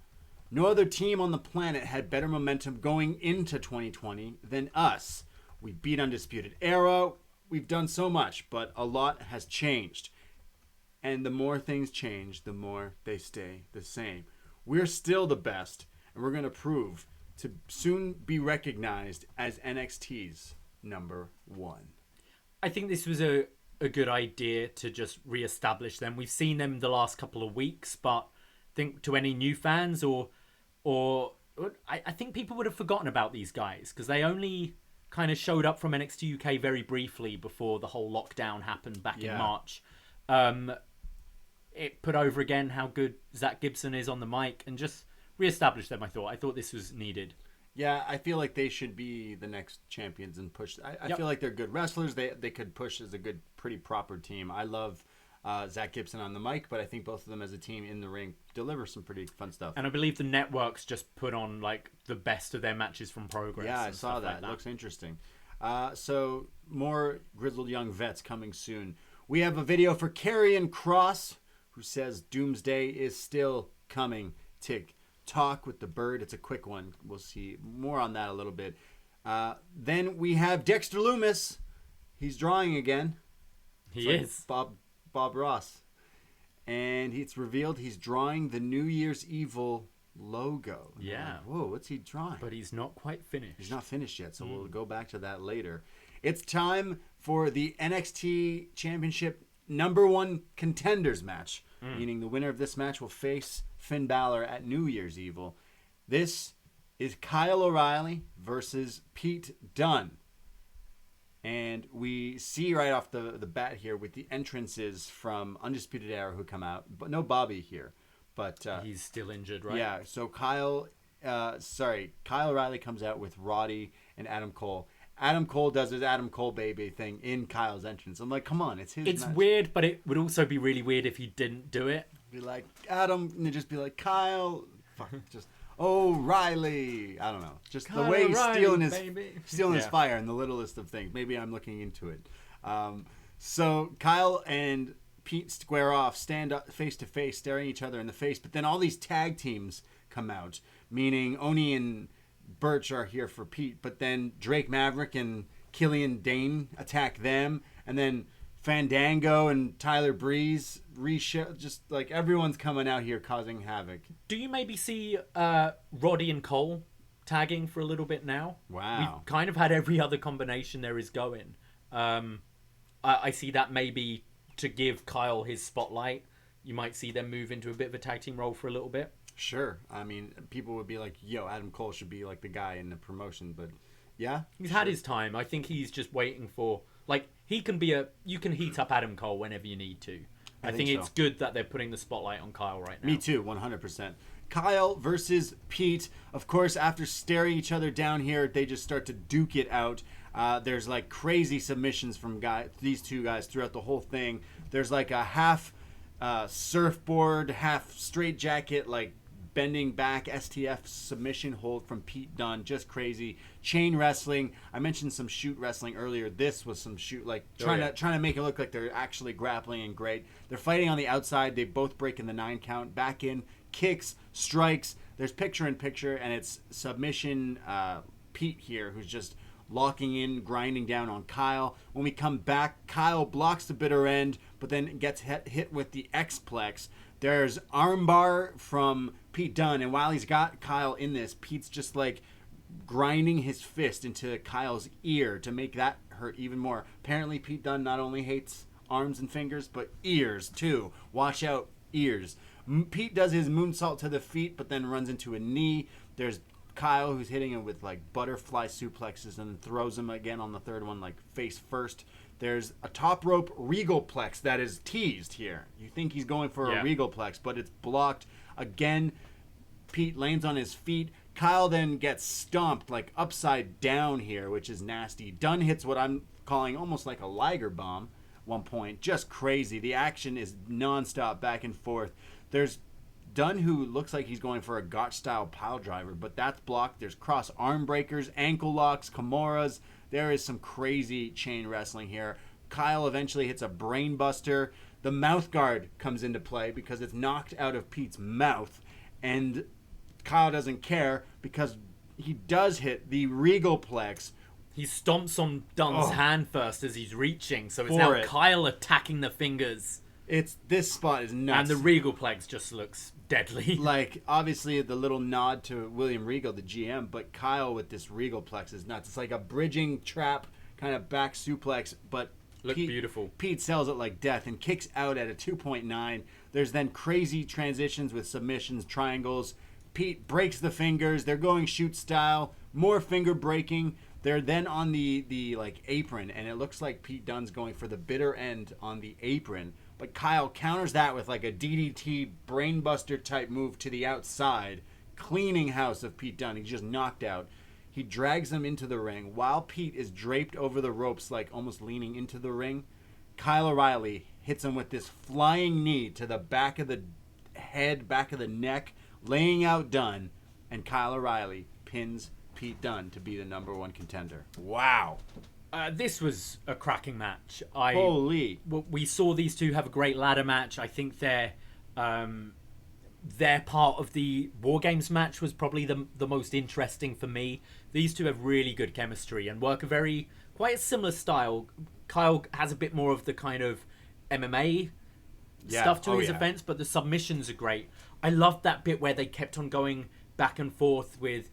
C: No other team on the planet had better momentum going into 2020 than us. We beat Undisputed Era. We've done so much, but a lot has changed. And the more things change, the more they stay the same. We're still the best, and we're going to prove to soon be recognized as NXT's number one.
B: I think this was a good idea to just reestablish them. We've seen them the last couple of weeks, but I think to any new fans or I think people would have forgotten about these guys because they only kind of showed up from NXT UK very briefly before the whole lockdown happened back in March. It put over again how good Zach Gibson is on the mic and just reestablished them. I thought this was needed.
C: Yeah, I feel like they should be the next champions and push. I feel like they're good wrestlers. They could push as a good, pretty proper team. I love Zach Gibson on the mic, but I think both of them as a team in the ring deliver some pretty fun stuff.
B: And I believe the networks just put on like the best of their matches from Progress.
C: Yeah, I saw that.
B: Like that.
C: It looks interesting. So more grizzled young vets coming soon. We have a video for Karrion Kross, who says Doomsday is still coming. Talk with the Bird. It's a quick one. We'll see more on that a little bit. Then we have Dexter Lumis. He's drawing again.
B: He is.
C: Bob Ross. And it's revealed he's drawing the New Year's Evil logo.
B: Yeah.
C: Like, whoa, what's he drawing?
B: But he's not quite finished.
C: He's not finished yet, so we'll go back to that later. It's time for the NXT Championship number one contenders match, meaning the winner of this match will face Finn Bálor at New Year's Evil. This is Kyle O'Reilly versus Pete Dunne. And we see right off the bat here with the entrances from Undisputed Era who come out, but no Bobby here. But
B: he's still injured, right?
C: Yeah, so Kyle O'Reilly comes out with Roddy and Adam Cole. Adam Cole does his Adam Cole baby thing in Kyle's entrance. I'm like, come on, it's his
B: It's
C: match.
B: weird, but it would also be really weird if he didn't do it.
C: Be like, Adam, and just be like, Kyle, fuck, just O'Reilly. I don't know. Just
B: Kyle
C: the way he's
B: O'Reilly,
C: stealing his fire in the littlest of things. Maybe I'm looking into it. So Kyle and Pete square off, stand up face to face, staring each other in the face. But then all these tag teams come out, meaning Oni and Birch are here for Pete, but then Drake Maverick and Killian Dane attack them, and then Fandango and Tyler Breeze just like everyone's coming out here causing havoc.
B: Do you maybe see Roddy and Cole tagging for a little bit now?
C: Wow.
B: We've kind of had every other combination there is going. I see that maybe to give Kyle his spotlight. You might see them move into a bit of a tag team role for a little bit.
C: Sure. I mean, people would be like, yo, Adam Cole should be like the guy in the promotion, but yeah.
B: He's had his time. I think he's just waiting for, like, you can heat up Adam Cole whenever you need to. I think it's good that they're putting the spotlight on Kyle right now.
C: Me too, 100%. Kyle versus Pete. Of course, after staring each other down here, they just start to duke it out. There's like crazy submissions from these two guys throughout the whole thing. There's like a half surfboard, half straight jacket, like bending back STF submission hold from Pete Dunne. Just crazy. Chain wrestling. I mentioned some shoot wrestling earlier. This was some shoot, like trying to make it look like they're actually grappling and great. They're fighting on the outside. They both break in the 9 count. Back in, kicks, strikes. There's picture in picture, and it's submission Pete here, who's just locking in, grinding down on Kyle. When we come back, Kyle blocks the bitter end, but then gets hit with the X-Plex. There's armbar from Pete Dunne, and while he's got Kyle in this, Pete's just like grinding his fist into Kyle's ear to make that hurt even more. Apparently, Pete Dunne not only hates arms and fingers, but ears too. Watch out, ears. Pete does his moonsault to the feet, but then runs into a knee. There's Kyle, who's hitting him with like butterfly suplexes and then throws him again on the third one, like face first. There's a top rope regalplex that is teased here. You think he's going for a regalplex, but it's blocked. Again, Pete lands on his feet. Kyle then gets stomped like upside down here, which is nasty. Dunn hits what I'm calling almost like a Liger bomb at one point. Just crazy. The action is nonstop back and forth. There's Dunn, who looks like he's going for a Gotch-style pile driver, but that's blocked. There's cross arm breakers, ankle locks, Kimuras. There is some crazy chain wrestling here. Kyle eventually hits a brain buster. The mouth guard comes into play because it's knocked out of Pete's mouth, and Kyle doesn't care because he does hit the regalplex.
B: He stomps on Dunn's hand first as he's reaching, so it's now Kyle attacking the fingers.
C: This spot is nuts.
B: And the Regalplex just looks deadly.
C: Like, obviously, the little nod to William Regal, the GM, but Kyle with this Regalplex is nuts. It's like a bridging trap, kind of back suplex, but
B: beautiful.
C: Pete sells it like death and kicks out at a 2.9. There's then crazy transitions with submissions, triangles. Pete breaks the fingers. They're going shoot style. More finger breaking. They're then on the like apron, and it looks like Pete Dunne's going for the bitter end on the apron. But Kyle counters that with like a DDT brainbuster type move to the outside, cleaning house of Pete Dunne. He's just knocked out. He drags him into the ring while Pete is draped over the ropes, like almost leaning into the ring. Kyle O'Reilly hits him with this flying knee to the back of the head, back of the neck, laying out Dunne, and Kyle O'Reilly pins Pete Dunne to be the #1 contender. Wow.
B: This was a cracking match.
C: Holy.
B: We saw these two have a great ladder match. I think their part of the War Games match was probably the most interesting for me. These two have really good chemistry and work quite a similar style. Kyle has a bit more of the kind of MMA stuff to his offense, but the submissions are great. I loved that bit where they kept on going back and forth with,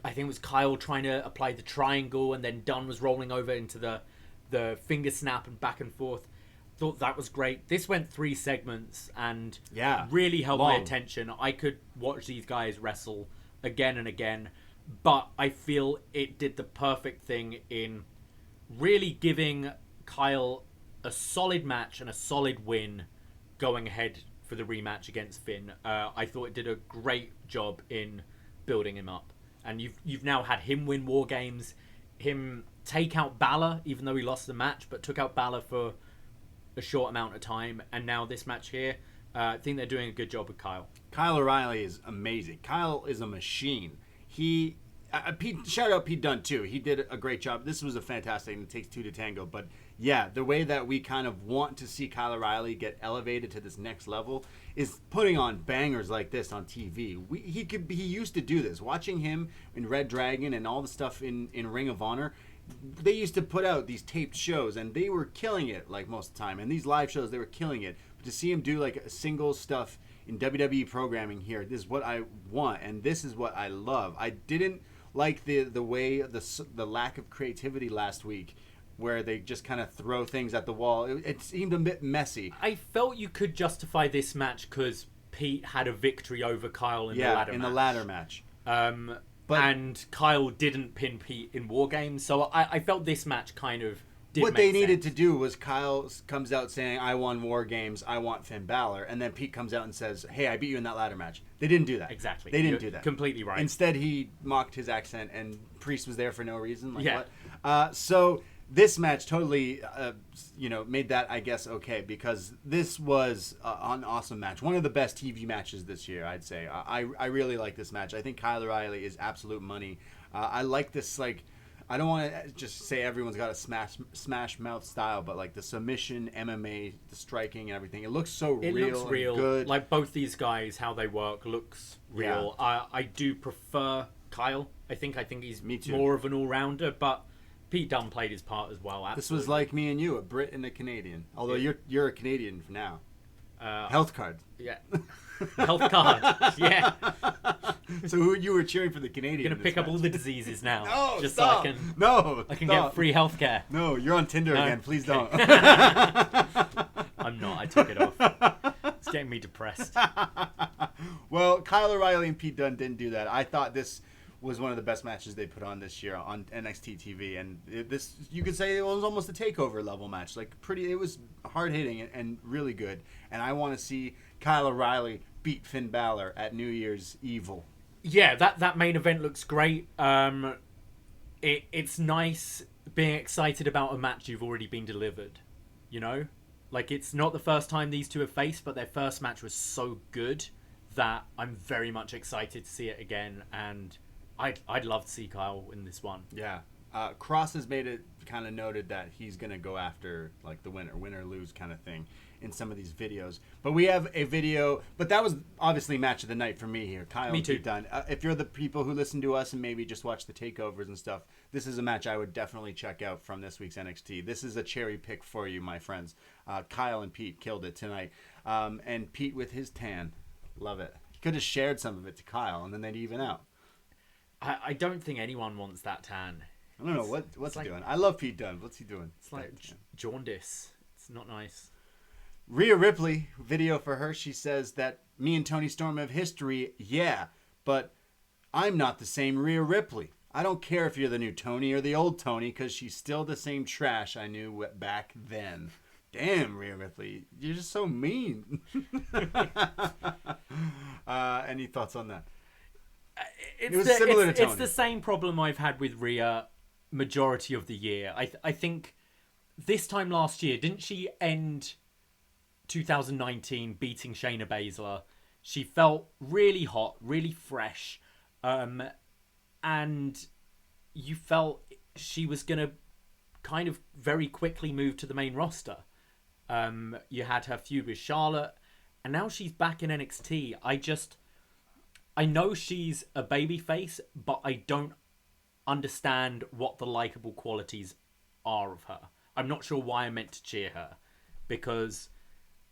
B: I think it was Kyle trying to apply the triangle, and then Dunn was rolling over into the finger snap and back and forth. Thought that was great. This went 3 segments and really held my attention. I could watch these guys wrestle again and again, but I feel it did the perfect thing in really giving Kyle a solid match and a solid win going ahead for the rematch against Finn. I thought it did a great job in building him up. And you've now had him win War Games, him take out Bálor, even though he lost the match, but took out Bálor for a short amount of time. And now this match here, I think they're doing a good job with Kyle.
C: Kyle O'Reilly is amazing. Kyle is a machine. Shout out Pete Dunne too. He did a great job. This was a fantastic, and it takes 2 to tango. But yeah, the way that we kind of want to see Kyle O'Reilly get elevated to this next level is putting on bangers like this on TV. He used to do this. Watching him in Red Dragon and all the stuff in Ring of Honor, they used to put out these taped shows, and they were killing it like most of the time. And these live shows, they were killing it. But to see him do like a single stuff in WWE programming here, this is what I want, and this is what I love. I didn't like the way the lack of creativity last week, where they just kind of throw things at the wall. It seemed a bit messy.
B: I felt you could justify this match because Pete had a victory over Kyle in the ladder match. And Kyle didn't pin Pete in War Games, so I felt this match kind of did
C: what they needed
B: sense.
C: to do was Kyle comes out saying, I won War Games, I want Finn Bálor, and then Pete comes out and says, hey, I beat you in that ladder match. They didn't do that.
B: Exactly.
C: They didn't do that.
B: Completely right.
C: Instead, he mocked his accent, and Priest was there for no reason. What? So this match totally, made that, I guess, okay, because this was an awesome match. One of the best TV matches this year, I'd say. I really like this match. I think Kyle O'Reilly is absolute money. I like this, I don't want to just say everyone's got a smash mouth style, but like the submission, MMA, the striking, and everything. It looks so real.
B: It looks real.
C: And good.
B: Like both these guys, how they work looks real. Yeah. I do prefer Kyle. I think he's more of an all-rounder, but Pete Dunne played his part as well. Absolutely.
C: This was like me and you, a Brit and a Canadian. Although you're a Canadian for now. Health card.
B: Yeah. Health card. Yeah.
C: So you were cheering for the Canadian.
B: You're gonna pick up all the diseases now.
C: No,
B: just
C: stop.
B: So I can get free healthcare.
C: No, you're on Tinder again. Please don't.
B: I'm not. I took it off. It's getting me depressed.
C: Well, Kyle O'Reilly and Pete Dunne didn't do that. I thought this was one of the best matches they put on this year on NXT TV, and this, you could say, it was almost a takeover level match. It was hard hitting and really good. And I want to see Kyle O'Reilly beat Finn Bálor at New Year's Evil.
B: Yeah, that main event looks great. It's nice being excited about a match you've already been delivered. You know, it's not the first time these two have faced, but their first match was so good that I'm very much excited to see it again, and I'd love to see Kyle win this one.
C: Yeah. Cross has made it kind of noted that he's going to go after the win or lose kind of thing. in some of these videos. But we have a video, but that was obviously match of the night for me here. Kyle
B: Me
C: and
B: too.
C: Pete Dunne. If you're the people who listen to us and maybe just watch the takeovers and stuff, this is a match I would definitely check out from this week's NXT. This is a cherry pick for you, my friends. Kyle and Pete killed it tonight. And Pete with his tan. Love it. He could have shared some of it to Kyle and then they'd even out.
B: I don't think anyone wants that tan.
C: I don't know what's he
B: like,
C: doing. I love Pete Dunne. What's he doing?
B: It's like jaundice. It's not nice.
C: Rhea Ripley, video for her. She says that me and Toni Storm have history. Yeah, but I'm not the same Rhea Ripley. I don't care if you're the new Toni or the old Toni because she's still the same trash I knew back then. Damn, Rhea Ripley. You're just so mean. Any thoughts on that? It was similar to Toni.
B: It's the same problem I've had with Rhea majority of the year. I think this time last year, didn't she end 2019 beating Shayna Baszler? She felt really hot, really fresh, and you felt she was going to kind of very quickly move to the main roster. You had her feud with Charlotte, and now she's back in NXT. I know she's a babyface, but I don't understand what the likable qualities are of her. I'm not sure why I'm meant to cheer her, because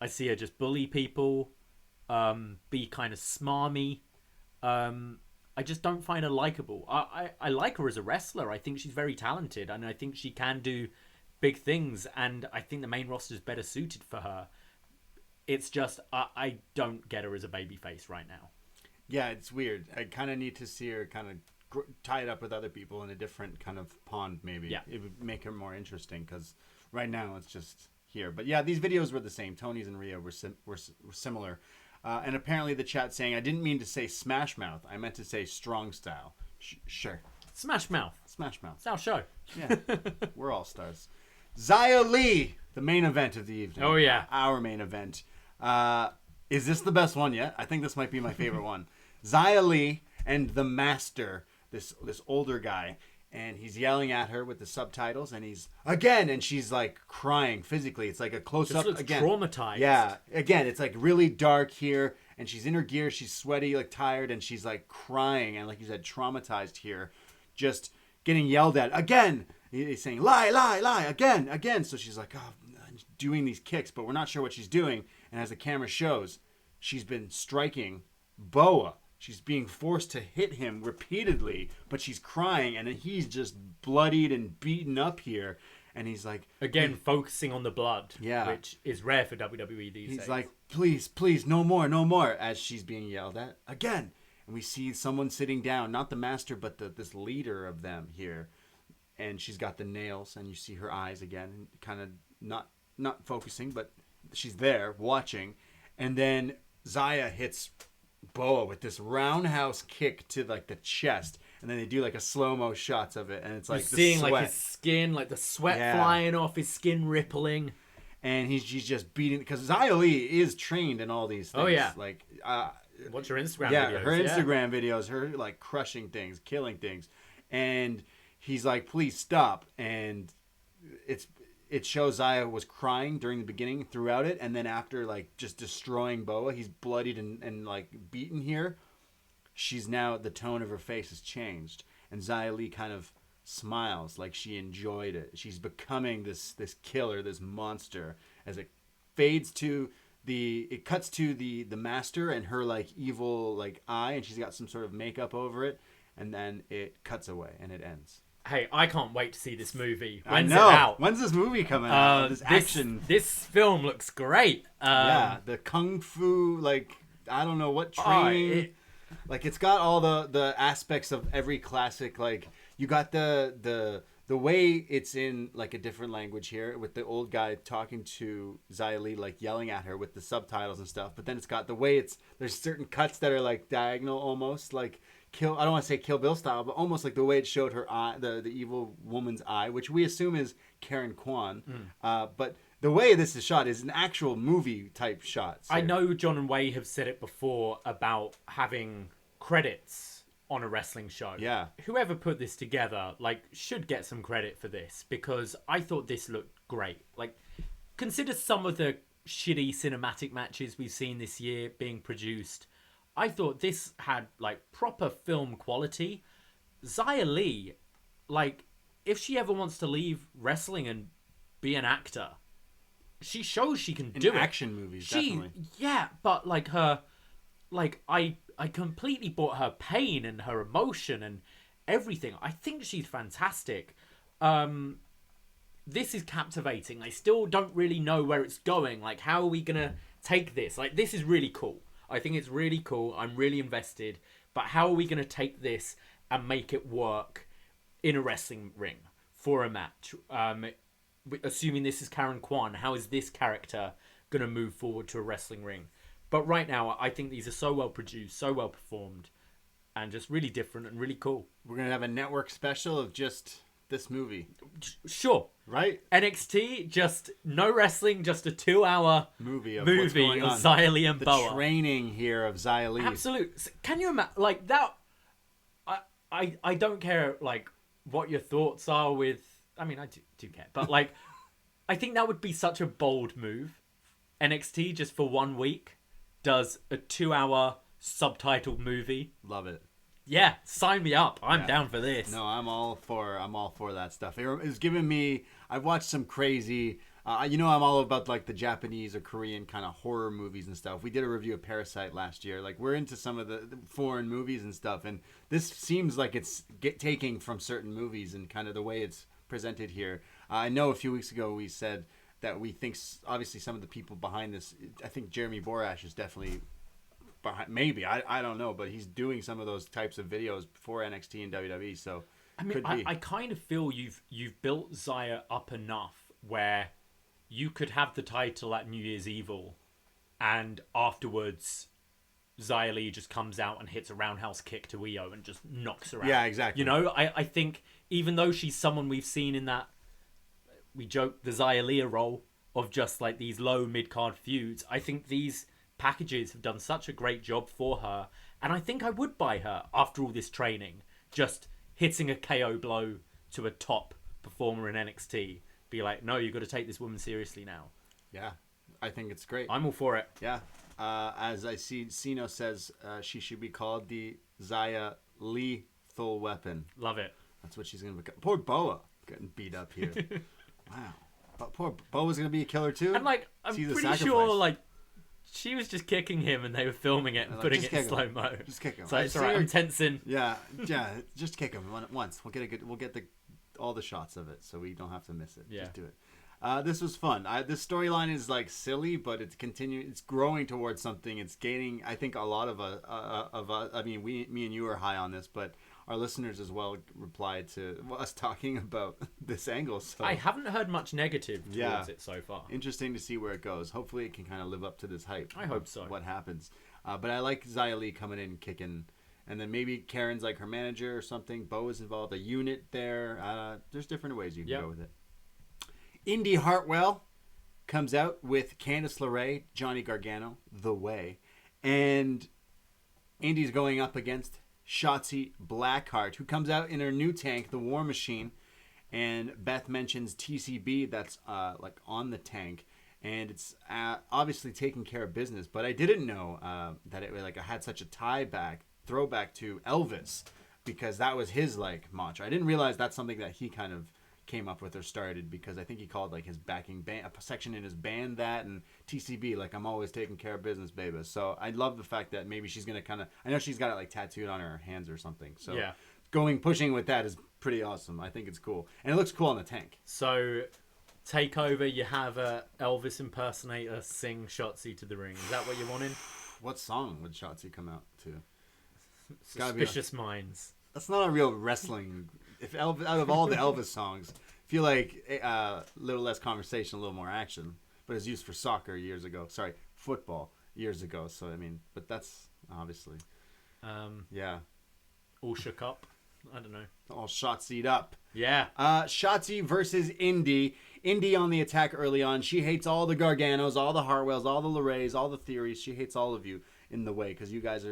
B: I see her just bully people, be kind of smarmy. I just don't find her likable. I like her as a wrestler. I think she's very talented, and I think she can do big things, and I think the main roster is better suited for her. It's just, I don't get her as a babyface right now.
C: Yeah, it's weird. I kind of need to see her kind of tie it up with other people in a different kind of pond, maybe.
B: Yeah.
C: It would make her more interesting, because right now it's just here. But yeah, these videos were the same. Tony's and Rhea were similar. And apparently the chat saying, I didn't mean to say Smash Mouth. I meant to say Strong Style. Sure.
B: Smash Mouth.
C: Smash Mouth.
B: It's our show.
C: Yeah, we're all stars. Xia Li, the main event of the evening.
B: Oh, yeah.
C: Our main event. Is this the best one yet? I think this might be my favorite one. Xia Li and the Master, this older guy, and he's yelling at her with the subtitles, and he's again, and she's like crying physically. It's like a close up again.
B: Traumatized.
C: Yeah, again, it's like really dark here, and she's in her gear. She's sweaty, like tired, and she's like crying, and like you said, traumatized here, just getting yelled at again. He's saying lie, lie, lie again. So she's like, oh, doing these kicks, but we're not sure what she's doing. And as the camera shows, she's been striking Boa. She's being forced to hit him repeatedly, but she's crying, and he's just bloodied and beaten up here. And he's like...
B: Again, focusing on the blood,
C: yeah,
B: which is rare for WWE these days.
C: He's like, please, no more, as she's being yelled at again. And we see someone sitting down, not the Master, but this leader of them here. And she's got the nails, and you see her eyes again, kind of not focusing, but she's there watching. And then Xia hits Boa with this roundhouse kick to like the chest, and then they do like a slow-mo shots of it, and it's like
B: you're seeing
C: sweat.
B: like his skin, like the sweat flying off, his skin rippling,
C: and he's just beating, because Xia Li is trained in all these things.
B: Oh yeah,
C: like
B: watch her Instagram videos.
C: Yeah, her Instagram videos, her like crushing things, killing things, and he's like, please stop. And it shows Xia was crying during the beginning throughout it, and then after like just destroying Boa, he's bloodied and like beaten here. She's now, the tone of her face has changed, and Xia Li kind of smiles like she enjoyed it. She's becoming this killer, this monster, as it fades to it cuts to the Master and her like evil like eye, and she's got some sort of makeup over it, and then it cuts away and it ends.
B: Hey, I can't wait to see this movie.
C: When's
B: it out?
C: When's this movie coming out? This action.
B: This film looks great.
C: Yeah, the kung fu, like, I don't know what training. Like, it's got all the aspects of every classic. Like, you got the way it's in like a different language here, with the old guy talking to Xia Li, like yelling at her with the subtitles and stuff. But then it's got the way there's certain cuts that are like diagonal, almost like I don't want to say Kill Bill style, but almost like the way it showed her eye, the evil woman's eye, which we assume is Karen Kwan. But the way this is shot is an actual movie type shot. So.
B: I know John and Wei have said it before about having credits on a wrestling show.
C: Yeah.
B: Whoever put this together, like, should get some credit for this, because I thought this looked great. Like, consider some of the shitty cinematic matches we've seen this year being produced. I thought this had like proper film quality. Xia Li, like, if she ever wants to leave wrestling and be an actor, she shows she can do it.
C: Action movies, definitely.
B: Yeah, but like her, like I completely bought her pain and her emotion and everything. I think she's fantastic. This is captivating. I still don't really know where it's going. Like, how are we gonna take this? Like, this is really cool. I think it's really cool. I'm really invested. But how are we gonna take this and make it work in a wrestling ring for a match? Assuming this is Karen Kwan, how is this character going to move forward to a wrestling ring? But right now, I think these are so well produced, so well performed, and just really different and really cool.
C: We're going to have a network special of just this movie.
B: Sure.
C: Right?
B: NXT, just no wrestling, just a 2-hour
C: movie of
B: Xia Li and Boa.
C: The training here of Xia Li.
B: Absolutely. Can you imagine, like, that? I don't care, like, what your thoughts are with... I mean, I do care. But, like, I think that would be such a bold move. NXT, just for 1 week, does a 2-hour subtitled movie.
C: Love it.
B: Yeah, sign me up. I'm down for this.
C: No, I'm all for that stuff. It's given me... I've watched some crazy... I'm all about, like, the Japanese or Korean kind of horror movies and stuff. We did a review of Parasite last year. Like, we're into some of the foreign movies and stuff. And this seems like it's taking from certain movies and kind of the way it's presented here. I know a few weeks ago we said that we think obviously some of the people behind this, I think Jeremy Borash is definitely behind, maybe, I don't know, but he's doing some of those types of videos for NXT and WWE, so
B: I mean, I kind of feel you've built Xia up enough where you could have the title at New Year's Evil and afterwards Xia Li just comes out and hits a roundhouse kick to Io and just knocks her out.
C: Yeah, exactly.
B: You know, I think even though she's someone we've seen in that, we joke, the Xia Li role of just like these low mid-card feuds, I think these packages have done such a great job for her. And I think I would buy her after all this training, just hitting a KO blow to a top performer in NXT. Be like, no, you've got to take this woman seriously now.
C: Yeah, I think it's great.
B: I'm all for it.
C: Yeah. As I see, Sino says she should be called the Xia Lethal Weapon.
B: Love it.
C: That's what she's going to become. Poor Boa getting beat up here. Wow. But poor Boa's going to be a killer too?
B: And like, I'm pretty sure like she was just kicking him and they were filming it and putting it in slow-mo.
C: Just kick him.
B: So it's alright, I'm tensing.
C: Yeah, just kick him once. We'll get all the shots of it so we don't have to miss it. Yeah. Just do it. This was fun. This storyline is like silly, but it's growing towards something. It's gaining, I think, a lot of I mean, me and you are high on this, but our listeners as well replied to us talking about this angle. So
B: I haven't heard much negative towards it so far.
C: Interesting to see where it goes. Hopefully it can kind of live up to this hype.
B: I hope so.
C: What happens. But I like Xia Li coming in and kicking. And then maybe Karen's like her manager or something. Bo is involved. A unit there. There's different ways you can go with it. Indy Hartwell comes out with Candice LeRae, Johnny Gargano, The Way. And Indy's going up against Shotzi Blackheart, who comes out in her new tank, the War Machine. And Beth mentions TCB that's like on the tank. And it's obviously taking care of business. But I didn't know that it like had such a throwback to Elvis, because that was his like mantra. I didn't realize that's something that he kind of came up with or started, because I think he called like his backing band, a section in his band, that, and TCB, like, I'm always taking care of business, baby. So I love the fact that maybe she's gonna kind of, I know she's got it like tattooed on her hands or something. So yeah, pushing with that is pretty awesome. I think it's cool, and it looks cool on the tank.
B: So takeover, you have a Elvis impersonator sing Shotzi to the ring. Is that what you're wanting?
C: What song would Shotzi come out to?
B: Suspicious Minds.
C: That's not a real wrestling. If Elvis, out of all the Elvis songs, I feel like a little less conversation, a little more action. But it's used for soccer years ago. Sorry, football years ago. So I mean, but that's obviously, yeah,
B: all shook up. I don't know.
C: All Shotzi'd up.
B: Yeah.
C: Shotzi versus Indy. Indy on the attack early on. She hates all the Garganos, all the Hartwells, all the LeRaes, all the Theories. She hates all of you in the way because you guys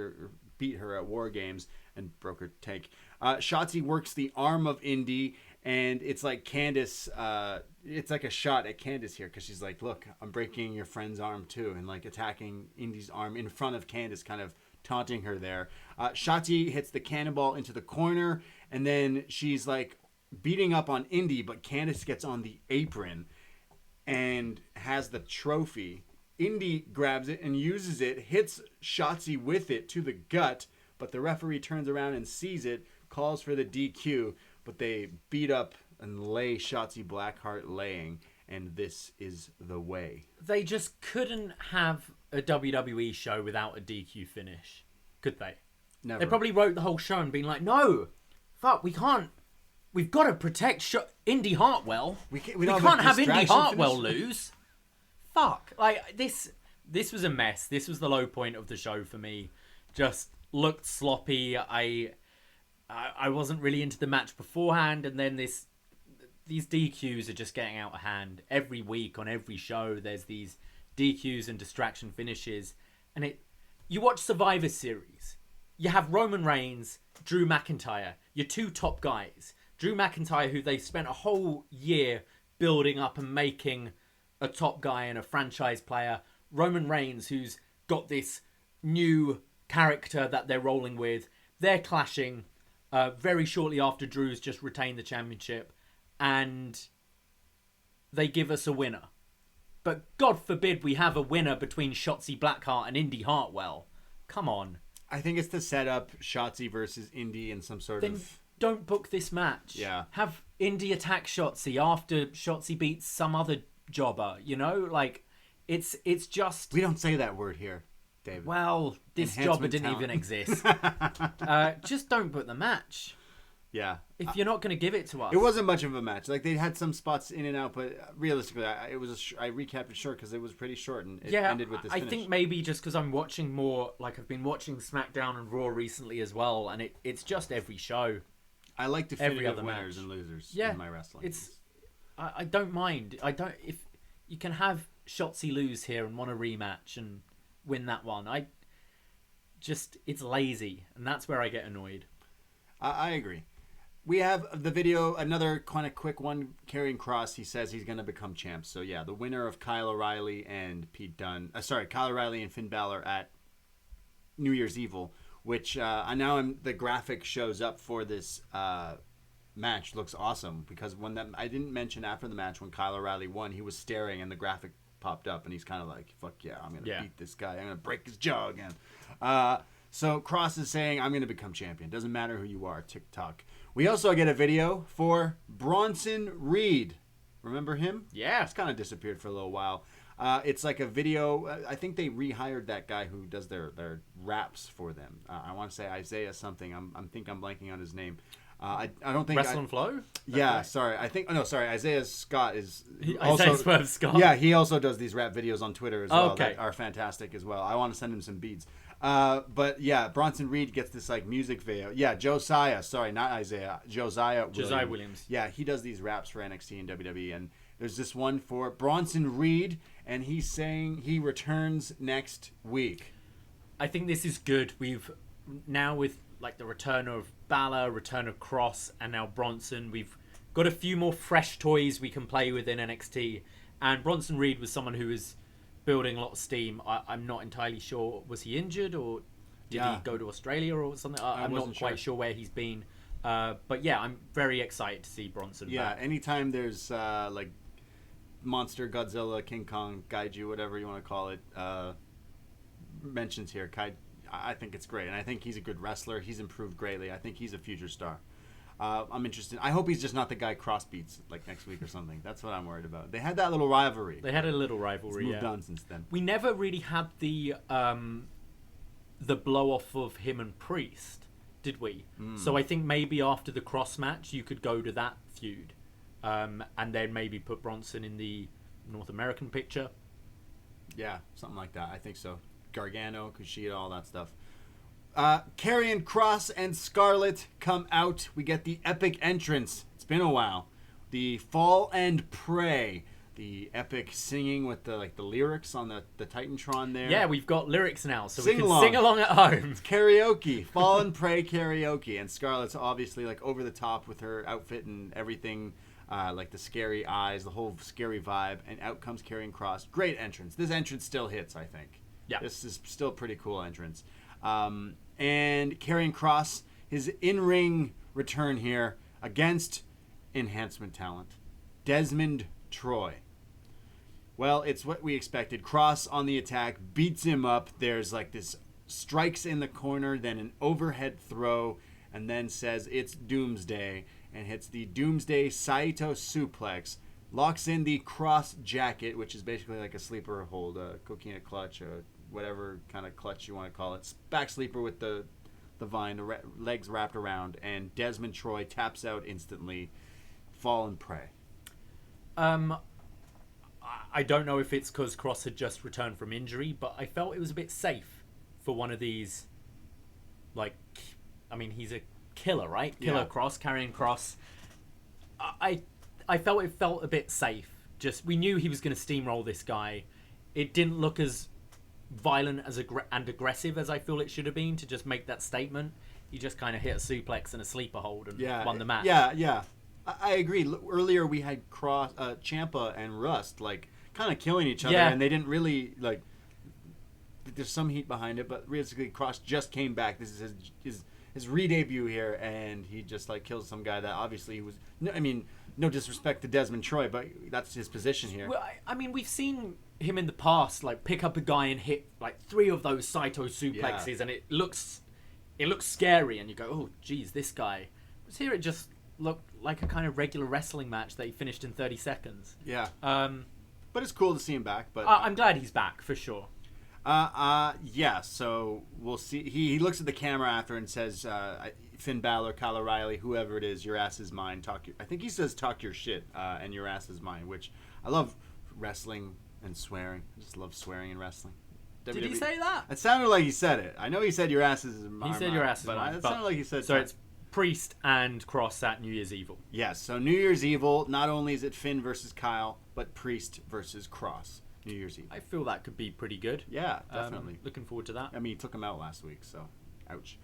C: beat her at War Games and broke her tank. Shotzi works the arm of Indy And it's like Candice, it's like a shot at Candice here because she's like, look, I'm breaking your friend's arm too, and like attacking Indy's arm in front of Candice, kind of taunting her there. Shotzi hits the cannonball into the corner, and then she's like beating up on Indy, but Candice gets on the apron and has the trophy. Indy grabs it and uses it, hits Shotzi with it to the gut, but the referee turns around and sees it, calls for the DQ, but they beat up and lay Shotzi Blackheart laying, and this is the way.
B: They just couldn't have a WWE show without a DQ finish, could they?
C: Never.
B: They probably wrote the whole show and been like, no, fuck, we can't. We've got to protect Indy Hartwell. We can't have Indy Hartwell lose. Fuck. Like, this was a mess. This was the low point of the show for me. Just looked sloppy. I wasn't really into the match beforehand, and then these DQs are just getting out of hand. Every week on every show, there's these DQs and distraction finishes. And you watch Survivor Series. You have Roman Reigns, Drew McIntyre, your two top guys. Drew McIntyre, who they spent a whole year building up and making a top guy and a franchise player. Roman Reigns, who's got this new character that they're rolling with. They're clashing very shortly after Drew's just retained the championship. And they give us a winner. But God forbid we have a winner between Shotzi Blackheart and Indy Hartwell. Come on.
C: I think it's to set up Shotzi versus Indy in some sort of...
B: Don't book this match.
C: Yeah.
B: Have Indy attack Shotzi after Shotzi beats some other jobber, you know? Like, it's just...
C: We don't say that word here, David.
B: Well, this jobber didn't even exist. Just don't book the match.
C: Yeah.
B: If you're not going to give it to us.
C: It wasn't much of a match. Like, they had some spots in and out, but realistically, I recapped it short because it was pretty short, and it ended with this finish.
B: I think maybe just because I'm watching more, like I've been watching SmackDown and Raw recently as well, and it's just every show.
C: I like definitive winners and losers in my wrestling.
B: I don't mind. If you can have Shotzi lose here and want a rematch and win that one. It's lazy, and that's where I get annoyed.
C: I agree. We have the video, another kind of quick one. Karrion Kross, he says he's going to become champ. So yeah, the winner of Kyle O'Reilly and Kyle O'Reilly and Finn Bálor at New Year's Evil, which the graphic shows up for this match. Looks awesome because I didn't mention after the match when Kyle O'Reilly won, he was staring and the graphic popped up and he's kind of like, fuck yeah, I'm going to beat this guy. I'm going to break his jaw again. So Kross is saying, I'm going to become champion. Doesn't matter who you are, TikTok. We also get a video for Bronson Reed. Remember him?
B: Yeah.
C: He's kind of disappeared for a little while. It's like a video. I think they rehired that guy who does their raps for them. I want to say Isaiah something. I'm blanking on his name. I don't think
B: Wrestle and Flow?
C: Yeah, sorry. Isaiah Scott is
B: Isaiah Swerve Scott.
C: Yeah, he also does these rap videos on Twitter as well
B: that
C: are fantastic as well. I want to send him some beats. But yeah, Bronson Reed gets this like music video. Yeah, Josiah. Sorry, not Isaiah. Josiah
B: Williams.
C: Yeah, he does these raps for NXT and WWE, and there's this one for Bronson Reed, and he's saying he returns next week.
B: I think this is good. We've now with like the return of Balor, return of Kross, and now Bronson, we've got a few more fresh toys we can play with in NXT. And Bronson Reed was someone who was building a lot of steam. I'm not entirely sure. Was he injured or did he go to Australia or something? I'm not quite sure where he's been. But yeah, I'm very excited to see Bronson back.
C: Anytime there's like Monster, Godzilla, King Kong, Gaiju, whatever you want to call it, mentions here, I think it's great. And I think he's a good wrestler. He's improved greatly. I think he's a future star. I'm interested. I hope he's just not the guy Kross beats like next week or something. That's what I'm worried about. They had that little rivalry.
B: They had a little rivalry.
C: It's moved on since then.
B: We never really had the blow off of him and Priest, did we? So I think maybe after the Kross match, you could go to that feud, and then maybe put Bronson in the North American picture.
C: Yeah, something like that. I think so. Gargano, Kushida, all that stuff. Karrion Kross and Scarlett come out. We get the epic entrance. It's been a while. The Fall and Pray. the epic singing with the lyrics on the Titantron there.
B: Yeah, we've got lyrics now, so
C: Sing
B: we can
C: along.
B: sing along at home.
C: Karaoke, Fall and Pray karaoke, and Scarlett's obviously like over the top with her outfit and everything, like the scary eyes, the whole scary vibe, and out comes Karrion Kross. Great entrance. This entrance still hits, I think.
B: Yeah.
C: This is still a pretty cool entrance. And Karrion Kross, his in-ring return here against enhancement talent, Desmond Troy. Well, it's what we expected. Kross on the attack, beats him up. There's like this strikes in the corner, then an overhead throw, and then says it's Doomsday, and hits the Doomsday Saito suplex, locks in the Kross jacket, which is basically like a sleeper hold, a coquina clutch, whatever kind of clutch you want to call it. Back sleeper with the vine, the legs wrapped around, and Desmond Troy taps out instantly. Fall and Pray.
B: I don't know if it's because Kross had just returned from injury, but I felt it was a bit safe for one of these. Like, I mean, he's a killer, right? Killer
C: Yeah.
B: Kross, Karrion Kross. I felt it felt a bit safe. Just we knew he was going to steamroll this guy. It didn't look as violent and aggressive as I feel it should have been to just make that statement. He just kind of hit a suplex and a sleeper hold and won the match.
C: Yeah. I agree. Earlier we had Champa and Rust like kind of killing each other, and they didn't really like. There's some heat behind it, but realistically, Kross just came back. This is his re-debut here, and he just like kills some guy that obviously was. I mean, no disrespect to Desmond Troy, but that's his position here.
B: Well, I mean, we've seen him in the past like pick up a guy and hit like 3 of those Saito suplexes, and it looks scary, and you go, oh, geez, this guy. Whereas here it just looked like a kind of regular wrestling match that he finished in 30 seconds.
C: Yeah. But it's cool to see him back. But
B: I'm glad he's back for sure.
C: Yeah. So we'll see. He looks at the camera after and says, "Finn Bálor, Kyle O'Reilly, whoever it is, your ass is mine. I think he says, talk your shit, and your ass is mine." Which I love wrestling and swearing. I just love swearing in wrestling.
B: Did he say that?
C: It sounded like he said it. I know he said your ass is mine.
B: He said your ass is mine.
C: It sounded like he said.
B: So it's Priest and Kross at New Year's Evil.
C: Yes. So New Year's Evil. Not only is it Finn versus Kyle, but Priest versus Kross. New Year's Eve.
B: I feel that could be pretty good.
C: Yeah, definitely.
B: Looking forward to that.
C: I mean, he took him out last week, so ouch.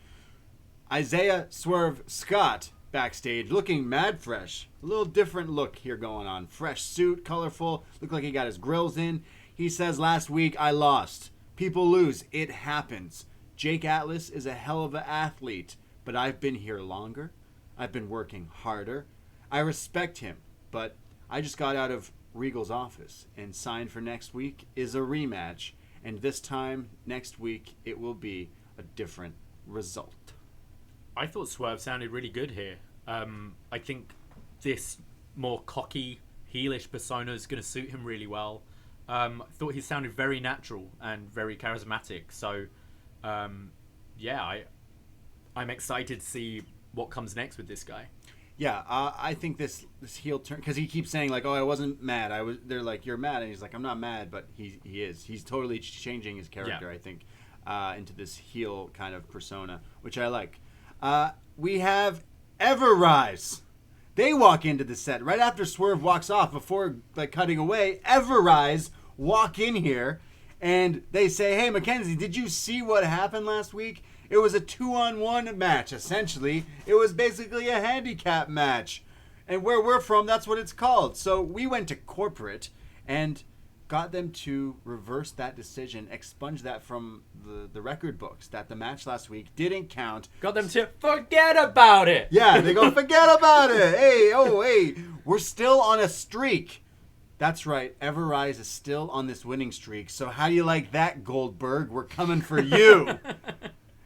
C: Isaiah Swerve Scott backstage, looking mad fresh. A little different look here going on. Fresh suit, colorful. Looked like he got his grills in. He says, last week I lost. People lose. It happens. Jake Atlas is a hell of an athlete, but I've been here longer. I've been working harder. I respect him, but I just got out of Regal's office, and signed for next week is a rematch, and this time next week it will be a different result.
B: I thought Swerve sounded really good here. I think this more cocky, heelish persona is going to suit him really well. I thought he sounded very natural and very charismatic. So, I'm excited to see what comes next with this guy.
C: Yeah, I think this heel turn, because he keeps saying like, "Oh, I wasn't mad." They're like, "You're mad," and he's like, "I'm not mad," but he is. He's totally changing his character. Yeah. I think into this heel kind of persona, which I like. We have Everrise. They walk into the set right after Swerve walks off. Before like cutting away, Everrise walk in here, and they say, "Hey, Mackenzie, did you see what happened last week? It was a 2-on-1 match, essentially. It was basically a handicap match. And where we're from, that's what it's called." So we went to corporate and got them to reverse that decision, expunge that from the record books, that the match last week didn't count.
B: Got them to forget about it.
C: Yeah, they go, forget about it. Hey, we're still on a streak. That's right, Everrise is still on this winning streak. So how do you like that, Goldberg? We're coming for you.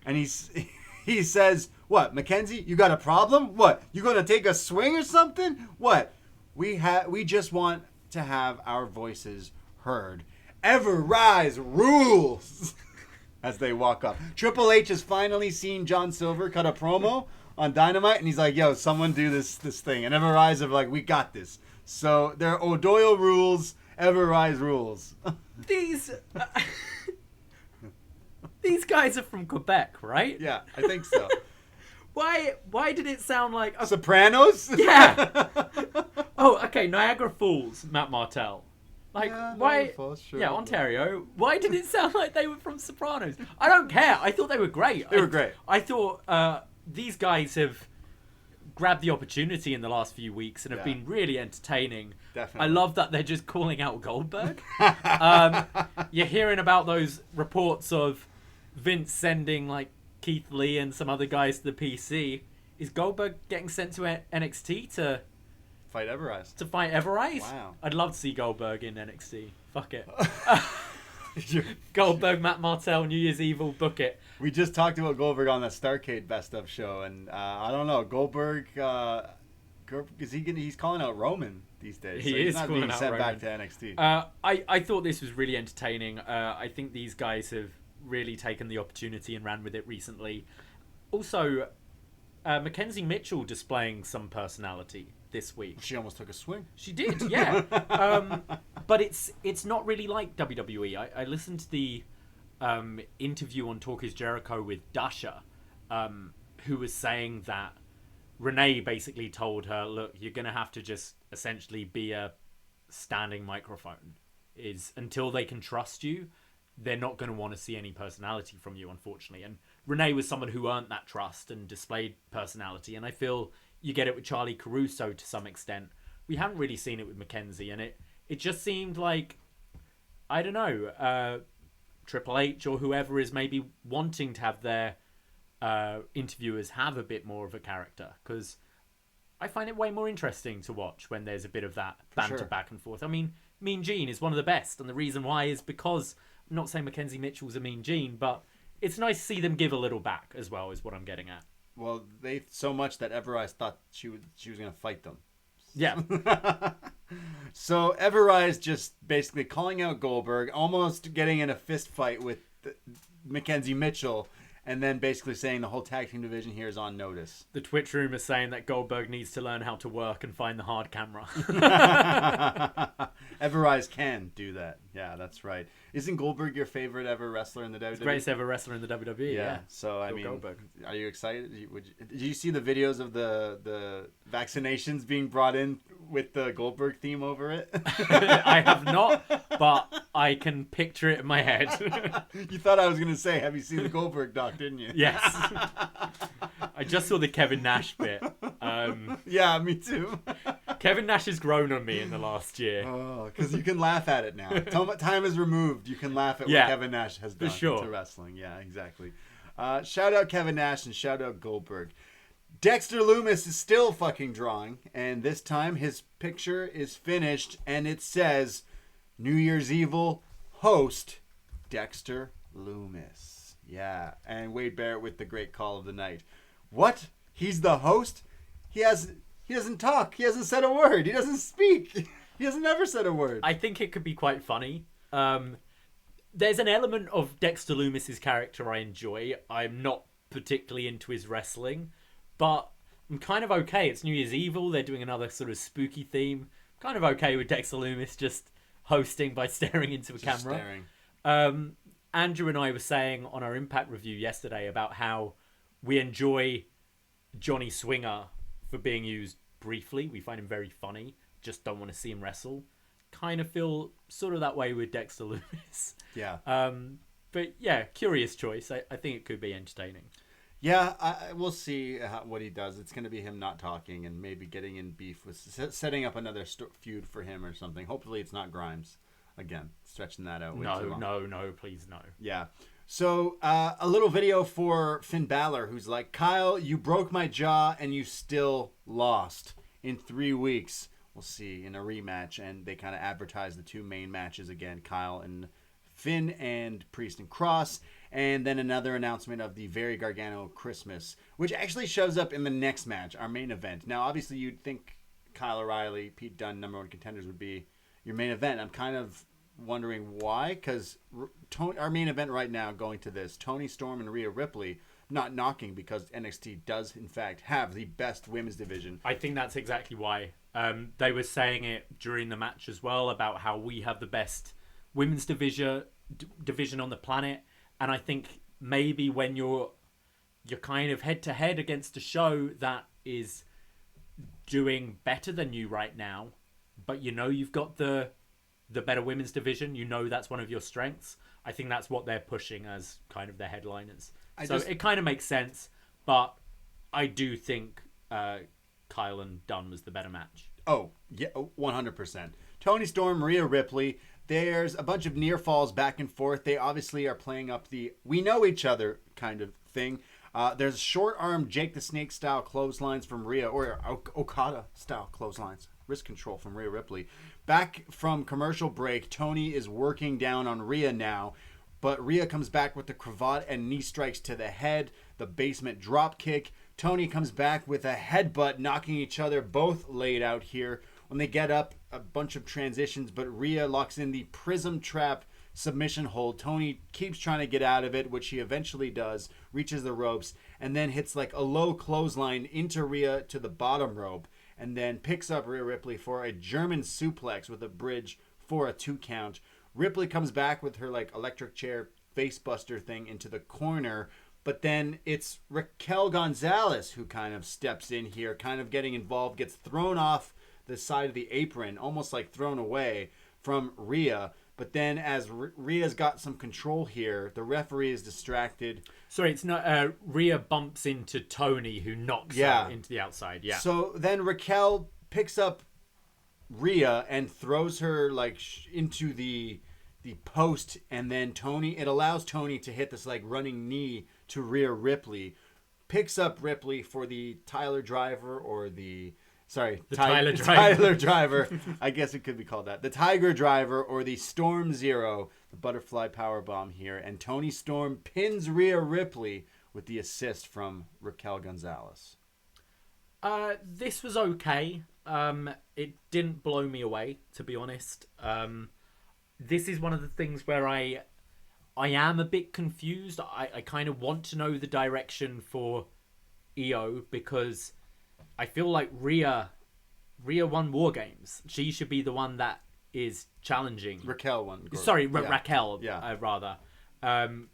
C: And he says, "What, Mackenzie? You got a problem? What? You gonna take a swing or something? What? We just want to have our voices heard. Everrise rules." As they walk up, Triple H has finally seen John Silver cut a promo on Dynamite, and he's like, "Yo, someone do this thing." And Everrise are like, "We got this." So they're O'Doyle rules. Everrise rules.
B: These guys are from Quebec, right?
C: Yeah, I think so.
B: Why did it sound like
C: Sopranos?
B: Yeah. Oh, okay. Niagara Falls, Matt Martel. Like,
C: Yeah,
B: why?
C: Niagara Falls, sure,
B: yeah,
C: but-
B: Ontario. Why did it sound like they were from Sopranos? I don't care. I thought they were great.
C: They were great.
B: I thought these guys have grabbed the opportunity in the last few weeks and have been really entertaining.
C: Definitely.
B: I love that they're just calling out Goldberg. You're hearing about those reports of Vince sending like Keith Lee and some other guys to the PC. Is Goldberg getting sent to NXT to
C: Fight Everrise.
B: fight Everrise?
C: Wow.
B: I'd love to see Goldberg in NXT. Fuck it. Goldberg, Matt Martel, New Year's Evil, book it.
C: We just talked about Goldberg on the Starrcade Best of show, and I don't know, Goldberg, he's calling out Roman these days.
B: He
C: so he's
B: is
C: not
B: calling
C: being
B: out
C: sent
B: Roman.
C: back to NXT.
B: I thought this was really entertaining. I think these guys have really taken the opportunity and ran with it recently. Also, Mackenzie Mitchell displaying some personality this week.
C: She almost took a swing.
B: She did, yeah. But it's not really like WWE. I listened to the interview on Talk Is Jericho with Dasha, who was saying that Renee basically told her, look, you're going to have to just essentially be a standing microphone. Until they can trust you, they're not going to want to see any personality from you, unfortunately. And Renee was someone who earned that trust and displayed personality. And I feel you get it with Charlie Caruso to some extent. We haven't really seen it with Mackenzie, and it just seemed like, I don't know, Triple H or whoever is maybe wanting to have their interviewers have a bit more of a character, because I find it way more interesting to watch when there's a bit of that banter back and forth. I mean, Mean Gene is one of the best, and the reason why is because, I'm not saying Mackenzie Mitchell's a Mean Gene, but it's nice to see them give a little back as well, is what I'm getting at.
C: Well, they so much that Everrise thought she was going to fight them.
B: Yeah.
C: So Everrise just basically calling out Goldberg, almost getting in a fist fight with Mackenzie Mitchell, and then basically saying the whole tag team division here is on notice.
B: The Twitch room is saying that Goldberg needs to learn how to work and find the hard camera.
C: Everrise can do that. Yeah, that's right. Isn't Goldberg your favorite ever wrestler in the WWE?
B: Greatest ever wrestler in the WWE, yeah.
C: So, I mean,
B: Goldberg.
C: are you excited? Did you see the videos of the vaccinations being brought in with the Goldberg theme over it?
B: I have not, but I can picture it in my head.
C: You thought I was going to say, have you seen the Goldberg doc, didn't you?
B: Yes. I just saw the Kevin Nash bit.
C: Yeah, me too.
B: Kevin Nash has grown on me in the last year.
C: Oh, because you can laugh at it now. Time is removed. You can laugh at what Kevin Nash has done to wrestling. Yeah, exactly. Shout out Kevin Nash and shout out Goldberg. Dexter Lumis is still fucking drawing, and this time his picture is finished, and it says, New Year's Evil host Dexter Lumis. Yeah, and Wade Barrett with the great call of the night. What? He's the host? He doesn't talk. He hasn't said a word. He doesn't speak. He hasn't ever said a word.
B: I think it could be quite funny. There's an element of Dexter Lumis's character I enjoy. I'm not particularly into his wrestling, but I'm kind of okay. It's New Year's Evil. They're doing another sort of spooky theme. I'm kind of okay with Dexter Lumis just hosting by staring into a camera.
C: Staring.
B: Andrew and I were saying on our Impact review yesterday about how we enjoy Johnny Swinger for being used briefly. We find him very funny. Just don't want to see him wrestle. Kind of feel sort of that way with Dexter Lumis.
C: Yeah.
B: But yeah, curious choice. I think it could be entertaining.
C: Yeah, we'll see what he does. It's going to be him not talking and maybe getting in beef with setting up another feud for him or something. Hopefully it's not Grimes. Again, stretching that out way too long.
B: No, please no.
C: Yeah. So, a little video for Finn Bálor, who's like, Kyle, you broke my jaw and you still lost in 3 weeks. We'll see in a rematch. And they kind of advertise the two main matches again, Kyle and Finn and Priest and Cross. And then another announcement of the Very Gargano Christmas, which actually shows up in the next match, our main event. Now, obviously, you'd think Kyle O'Reilly, Pete Dunne, #1 contenders would be your main event. I'm kind of wondering why, because our main event right now going to this, Toni Storm and Rhea Ripley, not knocking because NXT does in fact have the best women's division.
B: I think that's exactly why. They were saying it during the match as well about how we have the best women's division on the planet, and I think maybe when you're kind of head to head against a show that is doing better than you right now, but you know you've got the the better women's division. You know that's one of your strengths. I think that's what they're pushing as kind of their headliners. It kind of makes sense, but I do think Kyle and Dunn was the better match.
C: Oh, yeah, 100%. Toni Storm, Rhea Ripley. There's a bunch of near falls back and forth. They obviously are playing up the we know each other kind of thing. There's short arm Jake the Snake style clotheslines from Rhea, or Okada style clotheslines. Wrist control from Rhea Ripley. Back from commercial break, Toni is working down on Rhea now, but Rhea comes back with the cravat and knee strikes to the head, the basement drop kick. Toni comes back with a headbutt, knocking each other both laid out here. When they get up, a bunch of transitions, but Rhea locks in the prism trap submission hold. Toni keeps trying to get out of it, which she eventually does, reaches the ropes, and then hits like a low clothesline into Rhea to the bottom rope, and then picks up Rhea Ripley for a German suplex with a bridge for a 2 count. Ripley comes back with her like electric chair facebuster thing into the corner, but then it's Raquel Gonzalez who kind of steps in here, kind of getting involved, gets thrown off the side of the apron, almost like thrown away from Rhea. But then as Rhea's got some control here, the referee is distracted.
B: Sorry, it's not... Rhea bumps into Toni, who knocks her into the outside. Yeah.
C: So then Raquel picks up Rhea and throws her like into the post, and then it allows Toni to hit this like running knee to Rhea Ripley. Picks up Ripley for the Tyler Driver, or the Tyler Driver. I guess it could be called that. The Tiger Driver, or the Storm Zero, the butterfly powerbomb here. And Toni Storm pins Rhea Ripley with the assist from Raquel Gonzalez.
B: This was okay. It didn't blow me away, to be honest. This is one of the things where I am a bit confused. I kind of want to know the direction for EO, because I feel like Rhea won War Games. She should be the one that is challenging.
C: Raquel won.
B: Raquel, rather.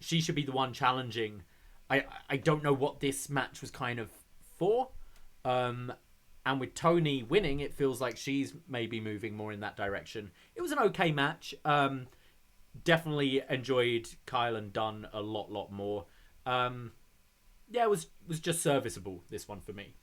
B: She should be the one challenging. I don't know what this match was kind of for. And with Toni winning, it feels like she's maybe moving more in that direction. It was an okay match. Definitely enjoyed Kyle and Dunn a lot more. It was just serviceable, this one for me.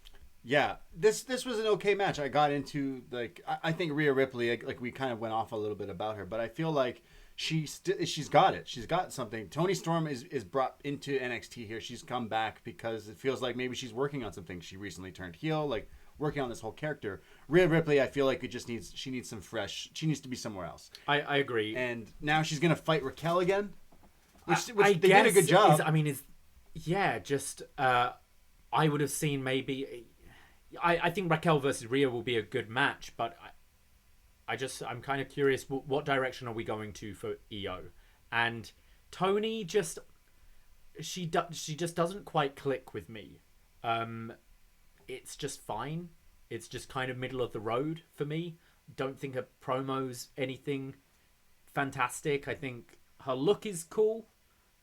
C: Yeah, this was an okay match. I got into I think Rhea Ripley, like we kind of went off a little bit about her, but I feel like she's got it. She's got something. Toni Storm is brought into NXT here. She's come back because it feels like maybe she's working on something. She recently turned heel, like working on this whole character. Rhea Ripley, I feel like she needs some fresh. She needs to be somewhere else.
B: I agree.
C: And now she's gonna fight Raquel again, which they did a good job.
B: I would have seen maybe. I think Raquel versus Rhea will be a good match, but I'm kind of curious what direction are we going to for EO, and Toni she just doesn't quite click with me. It's just fine. It's just kind of middle of the road for me. Don't think her promo's anything fantastic. I think her look is cool.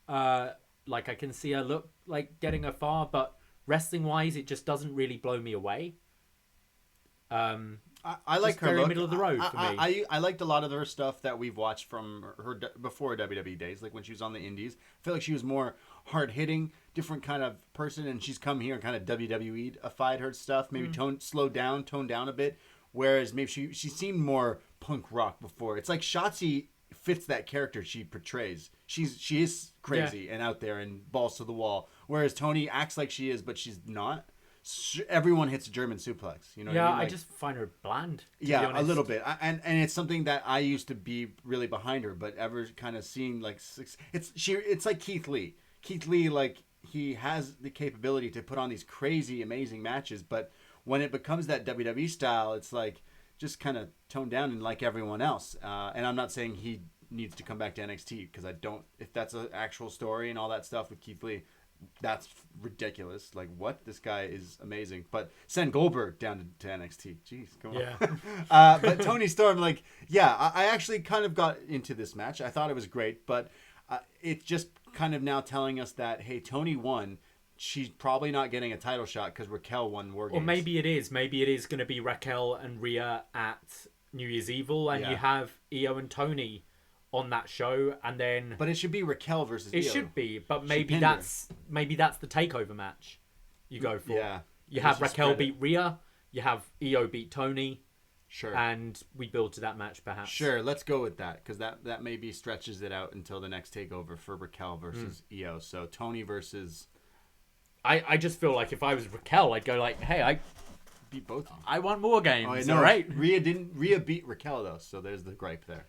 B: Like I can see her look like getting her far, but wrestling wise, it just doesn't really blow me away.
C: I like her
B: very
C: look.
B: middle of the road for me.
C: I liked a lot of her stuff that we've watched from her before WWE days, like when she was on the Indies. I feel like she was more hard hitting, different kind of person, and she's come here and kind of WWE-ified her stuff. Maybe toned down a bit. Whereas maybe she seemed more punk rock before. It's like Shotzi fits that character she portrays. She is crazy and out there and balls to the wall. Whereas Toni acts like she is, but she's not. Everyone hits a German suplex. You know what I mean?
B: I just find her bland. To be
C: a little bit. And it's something that I used to be really behind her, but ever kind of seeing like it's like Keith Lee. Keith Lee, like, he has the capability to put on these crazy, amazing matches, but when it becomes that WWE style, it's like just kind of toned down and like everyone else. And I'm not saying he needs to come back to NXT, because I don't. If that's an actual story and all that stuff with Keith Lee, that's ridiculous. Like, what? This guy is amazing. But send Goldberg down to NXT. Jeez, come on. But Toni Storm, like, I actually kind of got into this match. I thought it was great, but it's just kind of now telling us that, hey, Toni won. She's probably not getting a title shot because Raquel won War Games.
B: Or maybe it is. Maybe it is going to be Raquel and Rhea at New Year's Evil, and you have Io and Toni on that show, and then
C: But it should be Raquel versus Io.
B: it should be, but maybe that's the takeover match you go for.
C: Yeah.
B: You have Raquel beat Rhea, you have Io beat Toni,
C: Sure.
B: and we build to that match perhaps.
C: Sure, let's go with that, because that maybe stretches it out until the next takeover for Raquel versus Io. So Toni versus...
B: I just feel like if I was Raquel, I'd go like, hey, I
C: beat both.
B: I want more games.
C: No,
B: all right.
C: Rhea beat Raquel though, so there's the gripe there.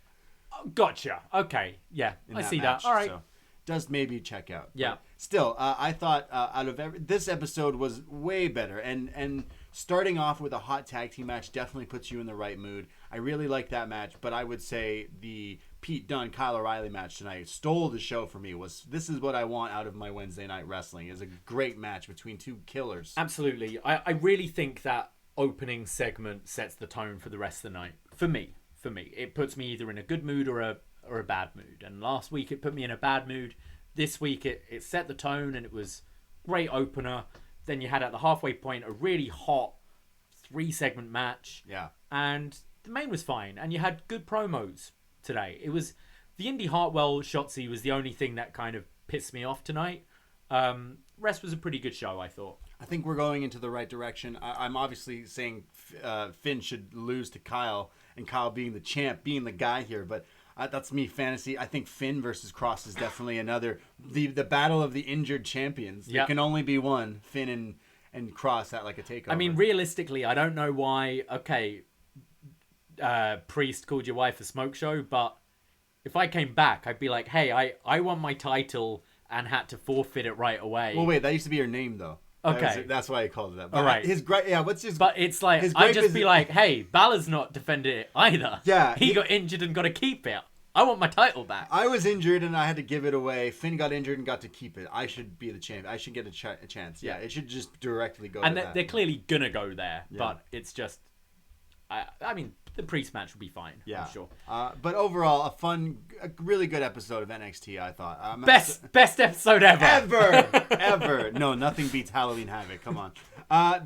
B: Gotcha. Okay. Yeah, I see
C: match,
B: that. All right.
C: So does maybe check out.
B: Yeah.
C: But still, I thought out of this episode was way better, and starting off with a hot tag team match definitely puts you in the right mood. I really like that match, but I would say the Pete Dunne Kyle O'Reilly match tonight stole the show for me. This is what I want out of my Wednesday night wrestling, is a great match between two killers.
B: Absolutely. I really think that opening segment sets the tone for the rest of the night. For me, it puts me either in a good mood or a bad mood. And last week it put me in a bad mood. This week it set the tone, and it was great opener. Then you had at the halfway point a really hot 3-segment match.
C: Yeah.
B: And the main was fine, and you had good promos today. It was the Indy Hartwell Shotzi was the only thing that kind of pissed me off tonight. Rest was a pretty good show, I thought.
C: I think we're going into the right direction. I'm obviously saying Finn should lose to Kyle, and Kyle being the champ, being the guy here, but that's me fantasy. I think Finn versus Cross is definitely another the battle of the injured champions. There can only be one, Finn and Cross at like a takeover.
B: I mean, realistically, I don't know why. Okay, Priest called your wife a smoke show, but if I came back, I'd be like, hey, I want my title and had to forfeit it right away.
C: Well, wait, that used to be your name though.
B: Okay,
C: that's why he called it that. But
B: all right,
C: what's his?
B: But it's like I'd just be like, hey, Balor's not defended it either.
C: Yeah,
B: he got injured and got to keep it. I want my title back.
C: I was injured and I had to give it away. Finn got injured and got to keep it. I should be the champ. I should get a chance. Yeah, it should just directly go.
B: And
C: to that.
B: They're clearly gonna go there, but it's just. I mean, the Priest match will be fine. Yeah, I'm sure.
C: But overall, a really good episode of NXT. I thought
B: best episode
C: ever. No, nothing beats Halloween Havoc. Come on.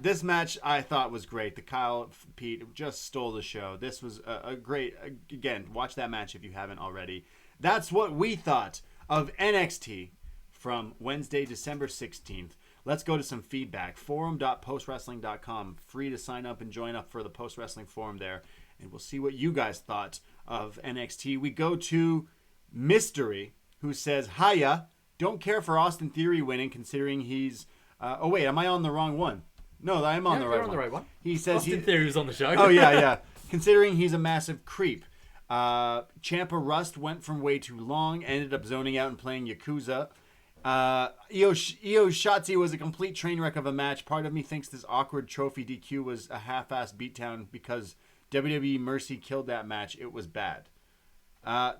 C: This match I thought was great. The Kyle Pete just stole the show. This was a great. Again, watch that match if you haven't already. That's what we thought of NXT from Wednesday, December 16th. Let's go to some feedback. Forum.postwrestling.com. Free to sign up and join up for the Post Wrestling Forum there. And we'll see what you guys thought of NXT. We go to Mystery, who says, Hiya, don't care for Austin Theory winning considering he's... oh, wait, am I on the wrong one? No, I'm on the right one.
B: You're on the right one.
C: He says
B: Austin Theory was on the show.
C: Oh, yeah. Considering he's a massive creep. Champa Rust went from way too long, ended up zoning out and playing Yakuza. Io Shotzi was a complete train wreck of a match. Part of me thinks this awkward trophy DQ was a half-assed beatdown because WWE Mercy killed that match. It was bad.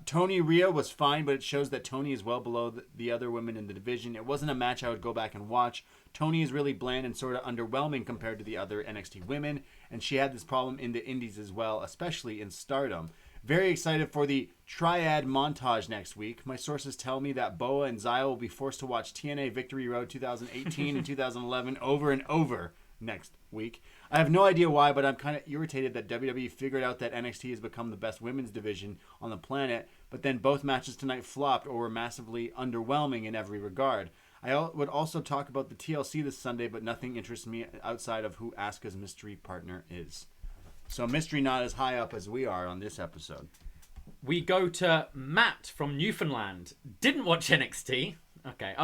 C: Toni Rhea was fine, but it shows that Toni is well below the other women in the division. It wasn't a match I would go back and watch. Toni is really bland and sort of underwhelming compared to the other NXT women, and she had this problem in the indies as well, especially in Stardom. Very excited for the Triad montage next week. My sources tell me that Boa and Xia will be forced to watch TNA Victory Road 2018 and 2011 over and over next week. I have no idea why, but I'm kind of irritated that WWE figured out that NXT has become the best women's division on the planet, but then both matches tonight flopped or were massively underwhelming in every regard. I would also talk about the TLC this Sunday, but nothing interests me outside of who Asuka's mystery partner is. So Mystery not as high up as we are on this episode.
B: We go to Matt from Newfoundland. Didn't watch NXT. Okay,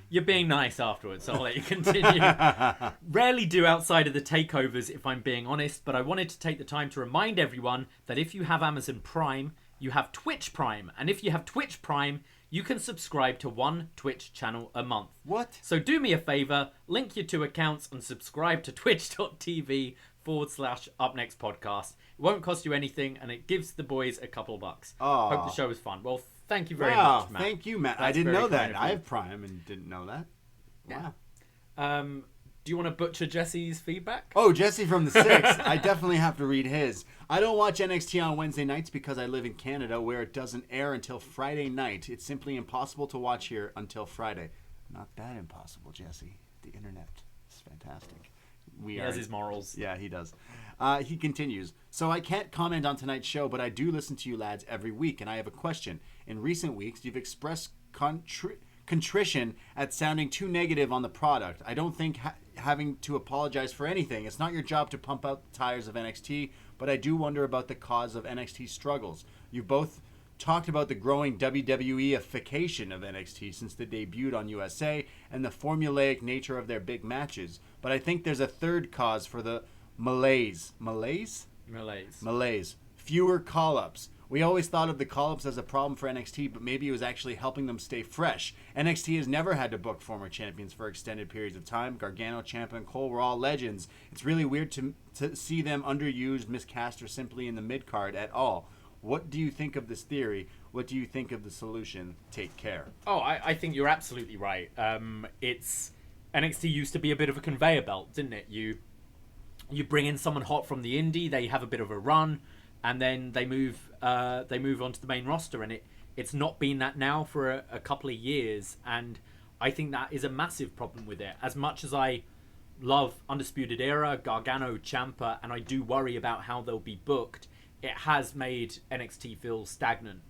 B: you're being nice afterwards, so I'll let you continue. Rarely do outside of the takeovers, if I'm being honest, but I wanted to take the time to remind everyone that if you have Amazon Prime, you have Twitch Prime. And if you have Twitch Prime, you can subscribe to one Twitch channel a month.
C: What?
B: So do me a favor, link your 2 accounts and subscribe to twitch.tv/upNXT podcast. It won't cost you anything, and it gives the boys a couple bucks.
C: Oh.
B: Hope the show was fun. Well, thank you very much, Matt.
C: Thank you, Matt. I didn't know that. I have Prime and didn't know that.
B: Wow. Do you want to butcher Jesse's feedback?
C: Oh, Jesse from the 6. I definitely have to read his. I don't watch NXT on Wednesday nights because I live in Canada where it doesn't air until Friday night. It's simply impossible to watch here until Friday. Not that impossible, Jesse. The internet is fantastic.
B: He has his morals.
C: Yeah, he does. He continues. So I can't comment on tonight's show, but I do listen to you lads every week, and I have a question. In recent weeks, you've expressed contrition at sounding too negative on the product. I don't think having to apologize for anything. It's not your job to pump out the tires of NXT, but I do wonder about the cause of NXT struggles. You both talked about the growing WWE-ification of NXT since they debuted on USA and the formulaic nature of their big matches. But I think there's a third cause for the malaise. Malaise? Malaise. Fewer call-ups. We always thought of the call-ups as a problem for NXT, but maybe it was actually helping them stay fresh. NXT has never had to book former champions for extended periods of time. Gargano, Champa, and Kool were all legends. It's really weird to see them underused, miscast, or simply in the mid-card at all. What do you think of this theory? What do you think of the solution? Take care.
B: Oh, I think you're absolutely right. It's NXT used to be a bit of a conveyor belt, didn't it? You bring in someone hot from the indie, they have a bit of a run, and then they move onto the main roster, and it's not been that now for a couple of years, and I think that is a massive problem with it. As much as I love Undisputed Era, Gargano, Champa, and I do worry about how they'll be booked, it has made NXT feel stagnant.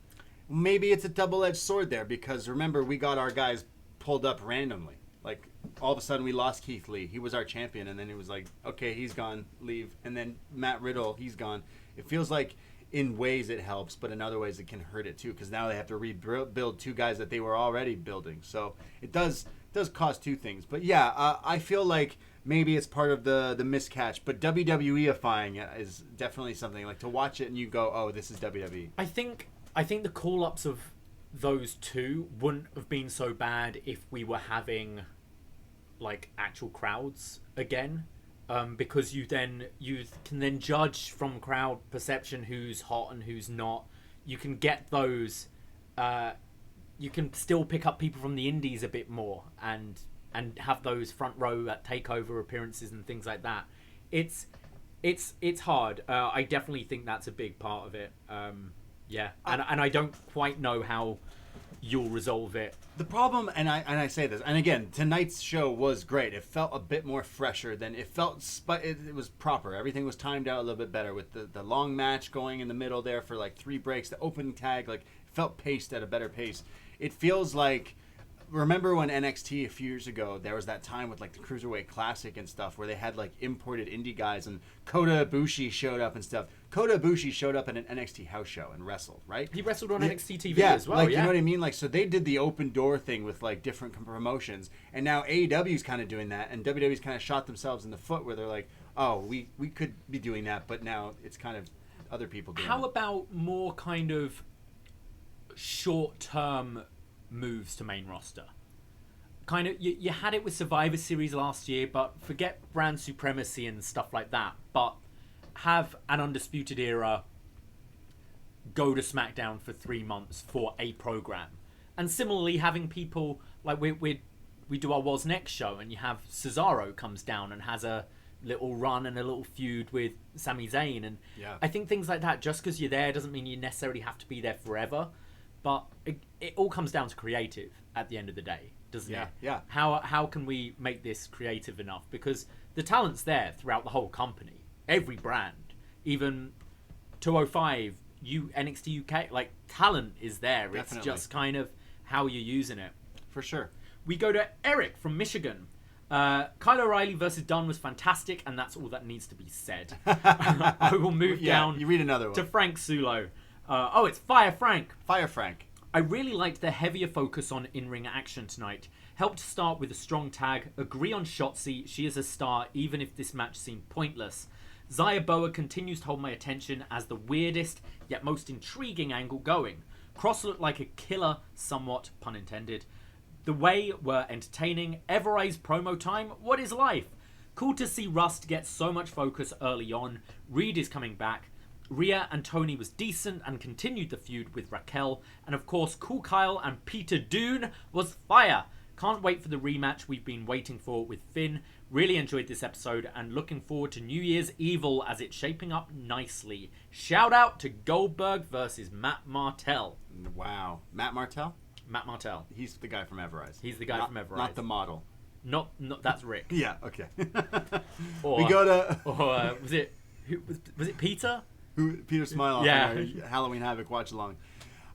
C: Maybe it's a double-edged sword there, because remember, we got our guys pulled up randomly. Like, all of a sudden we lost Keith Lee. He was our champion, and then it was like, okay, he's gone, leave. And then Matt Riddle, he's gone. It feels like in ways it helps, but in other ways it can hurt it too, because now they have to rebuild two guys that they were already building. So it does cause two things. But yeah, I feel like maybe it's part of the miscatch, but WWE-ifying it is definitely something like to watch it and you go, oh, this is WWE.
B: I think the call-ups of those two wouldn't have been so bad if we were having like actual crowds again, because you can then judge from crowd perception who's hot and who's not. You can get those. You can still pick up people from the indies a bit more and have those front row at takeover appearances and things like that. It's hard. I definitely think that's a big part of it. Yeah, and I don't quite know how you'll resolve it. The
C: problem, and I say this, and again, tonight's show was great. It felt a bit more fresher than it felt, but it was proper. Everything was timed out a little bit better with the long match going in the middle there for like 3 breaks. The opening tag, like, felt paced at a better pace. It feels like, remember when NXT a few years ago, there was that time with like the Cruiserweight Classic and stuff where they had like imported indie guys and Kota Ibushi showed up and stuff. Kota Ibushi showed up at an NXT house show and wrestled, right?
B: He wrestled on NXT TV as well,
C: like, you know what I mean? Like, so they did the open door thing with like different promotions, and now AEW's kind of doing that, and WWE's kind of shot themselves in the foot where they're like, oh, we could be doing that, but now it's kind of other people doing it.
B: How about more kind of short-term moves to main roster? Kind of, you had it with Survivor Series last year, but forget brand supremacy and stuff like that. But have an Undisputed Era go to SmackDown for 3 months for a program, and similarly having people like we do our Was Next show, and you have Cesaro comes down and has a little run and a little feud with Sami Zayn, and I think things like that. Just because you're there doesn't mean you necessarily have to be there forever. But it all comes down to creative at the end of the day, doesn't it?
C: Yeah.
B: How can we make this creative enough? Because the talent's there throughout the whole company. Every brand. Even 205, NXT UK, like, talent is there.
C: Definitely.
B: It's just kind of how you're using it.
C: For sure.
B: We go to Eric from Michigan. Kyle O'Reilly versus Dunn was fantastic, and that's all that needs to be said. I will move down
C: you read another one.
B: to Frank Sulo. It's Fire Frank.
C: Fire Frank.
B: I really liked the heavier focus on in-ring action tonight. Helped start with a strong tag. Agree on Shotzi. She is a star, even if this match seemed pointless. Xia Boa continues to hold my attention as the weirdest, yet most intriguing angle going. Cross looked like a killer, somewhat, pun intended. The Way were entertaining. Evereye's promo time. What is life? Cool to see Rust get so much focus early on. Reed is coming back. Rhea and Toni was decent and continued the feud with Raquel. And of course, Cool Kyle and Peter Dunne was fire. Can't wait for the rematch we've been waiting for with Finn. Really enjoyed this episode and looking forward to New Year's Evil as it's shaping up nicely. Shout out to Goldberg versus Matt Martel.
C: Wow. Matt Martel?
B: Matt Martel.
C: He's the guy from Everrise.
B: He's the guy from Everrise.
C: Not the model.
B: Not that's Rick.
C: Yeah, okay.
B: Or,
C: we go to...
B: Or was it Peter?
C: Peter Smile
B: Yeah.
C: on our Halloween Havoc watch along.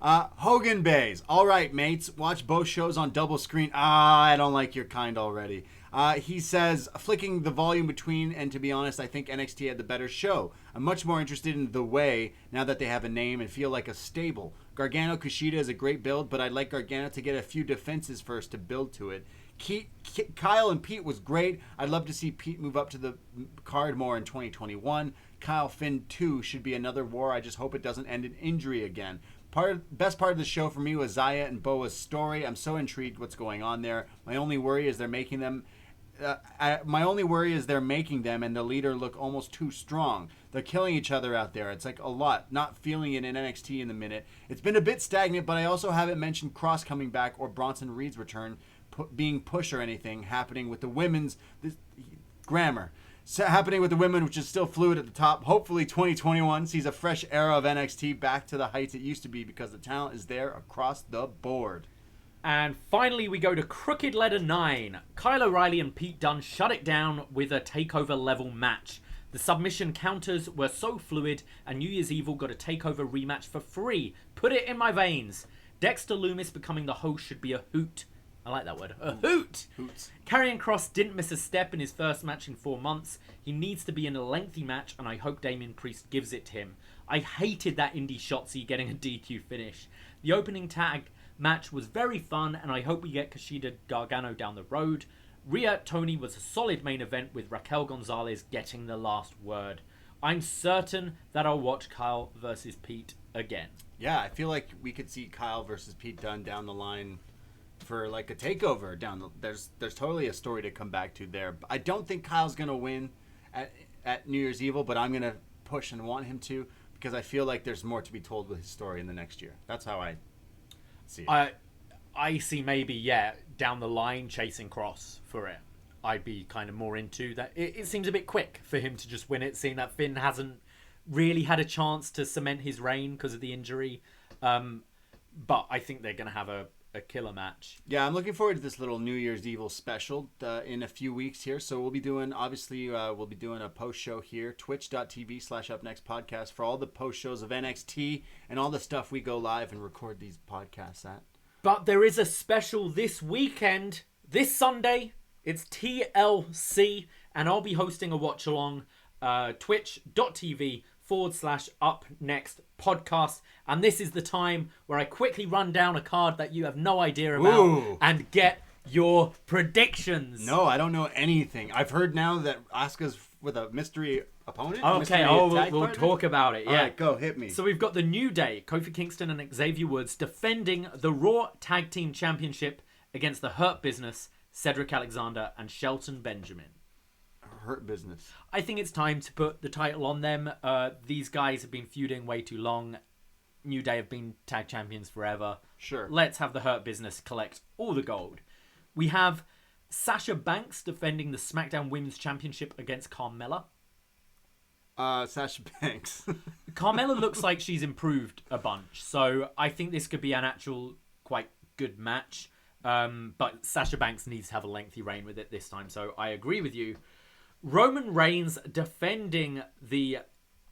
C: Hogan Bays. All right, mates. Watch both shows on double screen. I don't like your kind already. He says, flicking the volume between, and to be honest, I think NXT had the better show. I'm much more interested in The Way now that they have a name and feel like a stable. Gargano Kushida is a great build, but I'd like Gargano to get a few defenses first to build to it. Kyle and Pete was great. I'd love to see Pete move up to the card more in 2021. Kyle Finn 2 should be another war. I just hope it doesn't end in injury again. Best part of the show for me was Xia and Boa's story. I'm so intrigued what's going on there. My only worry is they're making them and the leader look almost too strong. They're killing each other out there. It's like a lot. Not feeling it in NXT in the minute. It's been a bit stagnant, but I also haven't mentioned Cross coming back or Bronson Reed's return being push or anything happening with the women's grammar. Happening with the women, which is still fluid at the top. Hopefully 2021 sees a fresh era of NXT back to the heights it used to be because the talent is there across the board.
B: And finally, we go to Crooked Letter 9. Kyle O'Reilly and Pete Dunne shut it down with a takeover level match. The submission counters were so fluid, and New Year's Evil got a takeover rematch for free. Put it in my veins. Dexter Lumis becoming the host should be a hoot. I like that word. A hoot!
C: Hoots.
B: Karrion Kross didn't miss a step in his first match in 4 months. He needs to be in a lengthy match, and I hope Damian Priest gives it to him. I hated that Indy Shotzi getting a DQ finish. The opening tag match was very fun, and I hope we get Kushida Gargano down the road. Rhea Toni was a solid main event with Raquel Gonzalez getting the last word. I'm certain that I'll watch Kyle versus Pete again.
C: Yeah, I feel like we could see Kyle versus Pete Dunne down the line for like a takeover there's totally a story to come back to there. I don't think Kyle's gonna win at New Year's Evil, but I'm gonna push and want him to because I feel like there's more to be told with his story in the next year. That's how I see it.
B: I see maybe down the line chasing Cross for it. I'd be kind of more into that. It seems a bit quick for him to just win it, seeing that Finn hasn't really had a chance to cement his reign because of the injury. But I think they're gonna have a killer match.
C: Yeah, I'm looking forward to this little New Year's Evil special in a few weeks here. So we'll be doing a post show here, twitch.tv/upNXTpodcast for all the post shows of NXT and all the stuff we go live and record these podcasts at.
B: But there is a special this weekend, this Sunday. It's TLC, and I'll be hosting a watch along, twitch.tv/upNXTpodcast. And this is the time where I quickly run down a card that you have no idea about and get your predictions.
C: No, I don't know anything. I've heard now that Asuka's with a mystery opponent.
B: Okay, we'll talk about it. Yeah,
C: all right, go hit me.
B: So we've got the New Day, Kofi Kingston and Xavier Woods defending the Raw Tag Team Championship against the Hurt Business, Cedric Alexander and Shelton Benjamin.
C: Hurt Business.
B: I think it's time to put the title on them. These guys have been feuding way too long. New Day have been tag champions forever.
C: Sure.
B: Let's have the Hurt Business collect all the gold. We have Sasha Banks defending the SmackDown Women's Championship against Carmella.
C: Sasha Banks.
B: Carmella looks like she's improved a bunch, so I think this could be an actual quite good match. But Sasha Banks needs to have a lengthy reign with it this time, so I agree with you. Roman Reigns defending the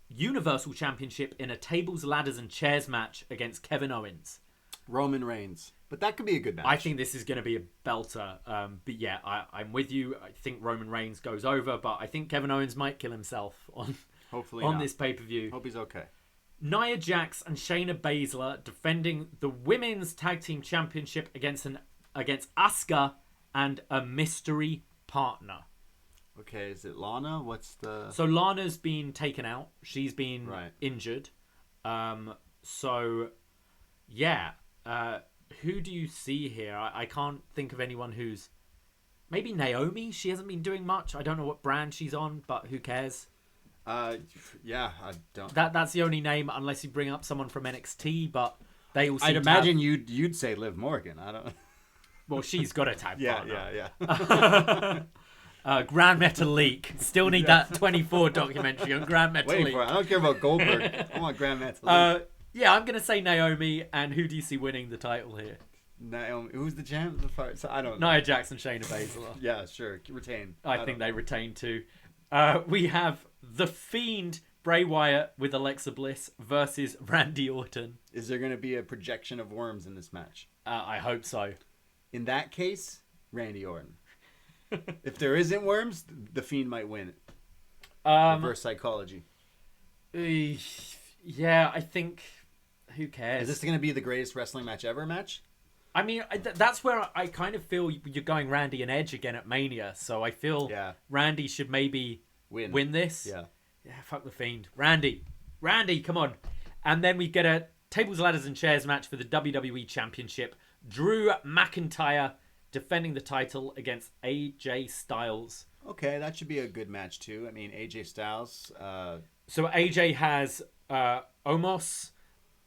B: Universal Championship in a tables, ladders, and chairs match against Kevin Owens.
C: Roman Reigns. But that could be a good match.
B: I think this is going to be a belter. But yeah, I'm with you. I think Roman Reigns goes over, but I think Kevin Owens might kill himself on this pay-per-view.
C: Hope he's okay.
B: Nia Jax and Shayna Baszler defending the Women's Tag Team Championship against Asuka and a mystery partner.
C: Okay, is it Lana?
B: So Lana's been taken out. She's been injured. Who do you see here? I can't think of anyone who's... Maybe Naomi? She hasn't been doing much. I don't know what brand she's on, but who cares?
C: I don't...
B: That's the only name, unless you bring up someone from NXT, but they all seem
C: I'd imagine you'd say Liv Morgan. I don't...
B: Well, she's got a tag partner.
C: Yeah.
B: Grand Metalik. Still need that 24 documentary on Grand Metalik.
C: Wait for it. I don't care about Goldberg. I want Grand Metalik.
B: Yeah, I'm going to say Naomi. And who do you see winning the title here?
C: Naomi, who's the champ? I don't know.
B: Nia Jackson, Shayna Baszler.
C: Yeah, sure. Retain.
B: I think they retain too. We have The Fiend, Bray Wyatt with Alexa Bliss versus Randy Orton.
C: Is there going to be a projection of worms in this match?
B: I hope so.
C: In that case, Randy Orton. If there isn't worms, The Fiend might win. Reverse psychology.
B: Yeah, I think... Who cares?
C: Is this going to be the greatest wrestling match ever match?
B: I mean, that's where I kind of feel you're going Randy and Edge again at Mania. So I feel Randy should maybe win this.
C: Yeah.
B: Yeah, fuck The Fiend. Randy, come on. And then we get a tables, ladders, and chairs match for the WWE Championship. Drew McIntyre defending the title against AJ Styles.
C: Okay, that should be a good match too. I mean, AJ Styles.
B: So AJ has Omos,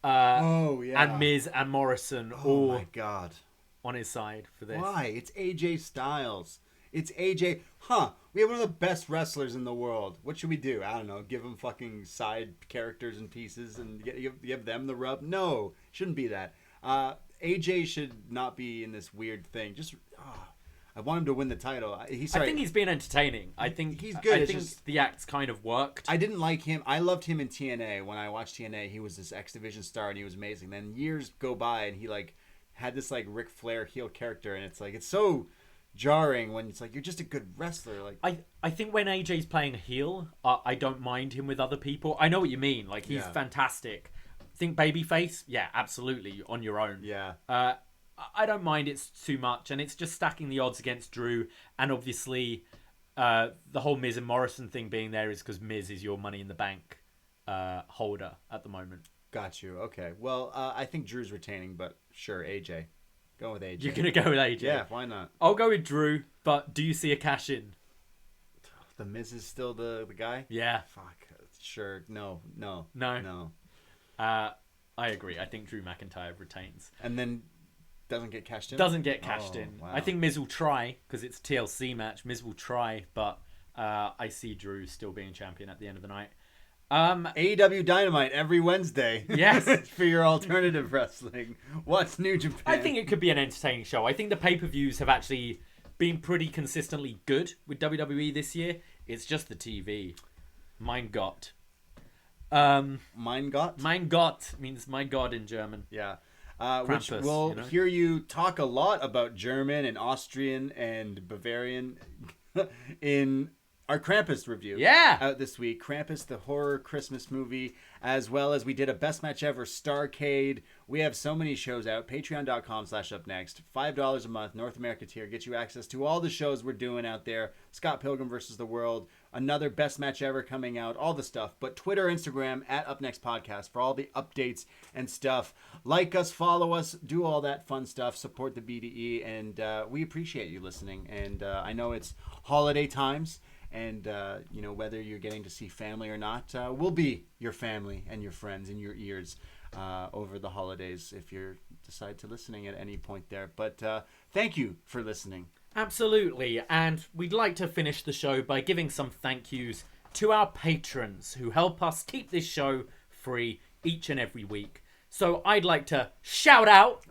B: and Miz and Morrison all
C: my God.
B: on his side for this.
C: Why? It's AJ Styles. It's AJ. We have one of the best wrestlers in the world. What should we do? I don't know. Give them fucking side characters and pieces and give them the rub? No, shouldn't be that. AJ should not be in this weird thing. Just, I want him to win the title.
B: I think he's been entertaining. I think
C: he's good.
B: I think the act's kind of worked.
C: I didn't like him. I loved him in TNA. When I watched TNA, he was this X Division star and he was amazing. Then years go by and he had this Ric Flair heel character, and it's so jarring when it's you're just a good wrestler.
B: I think when AJ's playing a heel, I don't mind him with other people. I know what you mean. He's fantastic. Think babyface? Yeah, absolutely, on your own.
C: Yeah.
B: I don't mind it's too much, and it's just stacking the odds against Drew, and obviously the whole Miz and Morrison thing being there is because Miz is your Money in the Bank holder at the moment.
C: Got you. Okay. Well, I think Drew's retaining, but sure, AJ. Go with AJ.
B: You're going to go with AJ?
C: Yeah, why not?
B: I'll go with Drew, but do you see a cash-in?
C: The Miz is still the guy?
B: Yeah.
C: Fuck. Sure. No.
B: I agree. I think Drew McIntyre retains.
C: And then doesn't get cashed in?
B: Doesn't get cashed in.
C: Wow.
B: I think Miz will try, because it's a TLC match. Miz will try, but I see Drew still being champion at the end of the night.
C: AEW Dynamite every Wednesday.
B: Yes.
C: For your alternative wrestling. What's New Japan?
B: I think it could be an entertaining show. I think the pay-per-views have actually been pretty consistently good with WWE this year. It's just the TV. Mein Gott.
C: Mein Gott?
B: Mein Gott means my God in German.
C: Yeah.
B: Krampus,
C: Which we'll hear you talk a lot about German and Austrian and Bavarian in our Krampus review.
B: Yeah.
C: Out this week. Krampus, the horror Christmas movie, as well as we did a Best Match Ever Starrcade. We have so many shows out. Patreon.com/upNXT. $5 a month. North America tier gets you access to all the shows we're doing out there. Scott Pilgrim versus the World. Another Best Match Ever coming out. All the stuff. But Twitter, Instagram, @upNXT Podcast for all the updates and stuff. Like us, follow us, do all that fun stuff. Support the BDE. And we appreciate you listening. And I know it's holiday times. And, whether you're getting to see family or not, we'll be your family and your friends in your ears over the holidays if you decide to listening at any point there. But thank you for listening.
B: Absolutely. And we'd like to finish the show by giving some thank yous to our patrons who help us keep this show free each and every week. So I'd like to shout out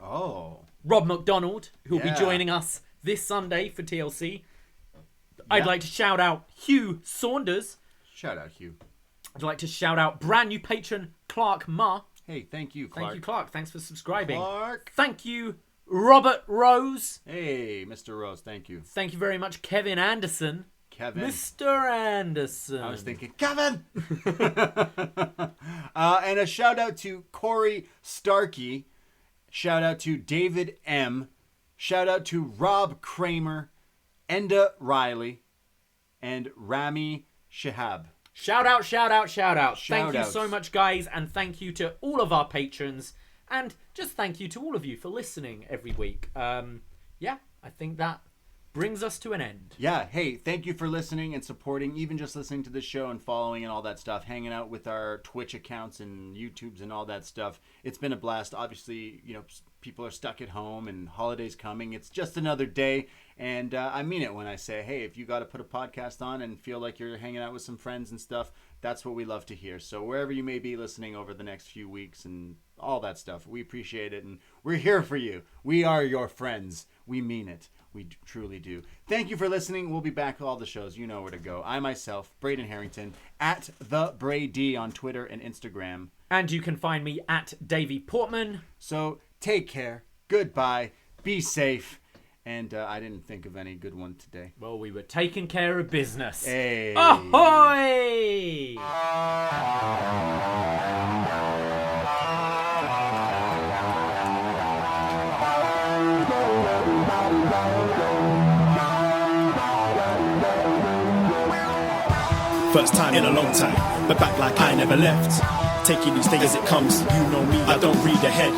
B: Rob McDonald, who'll be joining us this Sunday for TLC. I'd like to shout out Hugh Saunders.
C: Shout out, Hugh.
B: I'd like to shout out brand new patron Clark Ma.
C: Hey, thank you, Clark.
B: Thank you, Clark. Thanks for subscribing.
C: Clark.
B: Thank you, Robert Rose.
C: Hey, Mr. Rose, thank you.
B: Thank you very much, Kevin Anderson.
C: Kevin.
B: Mr. Anderson.
C: I was thinking, Kevin! And a shout out to Corey Starkey. Shout out to David M. Shout out to Rob Kramer. Enda Riley, and Rami Shihab.
B: Shout out. Thank you
C: outs.
B: so much, guys, and thank you to all of our patrons, and just thank you to all of you for listening every week. I think that brings us to an end.
C: Yeah, hey, thank you for listening and supporting, even just listening to the show and following and all that stuff, hanging out with our Twitch accounts and YouTubes and all that stuff. It's been a blast. Obviously, people are stuck at home and holidays coming. It's just another day. And I mean it when I say, hey, if you got to put a podcast on and feel like you're hanging out with some friends and stuff, that's what we love to hear. So wherever you may be listening over the next few weeks and all that stuff, we appreciate it. And we're here for you. We are your friends. We mean it. We truly do. Thank you for listening. We'll be back to all the shows. You know where to go. I myself, Braden Herrington, at the Brady on Twitter and Instagram.
B: And you can find me at Davie Portman.
C: So take care. Goodbye. Be safe. And I didn't think of any good one today.
B: Well, we were taking care of business.
C: Hey.
B: Ahoy!
A: First time in a long time, but back like I never left. Taking each day as it comes, you know me, I don't read ahead.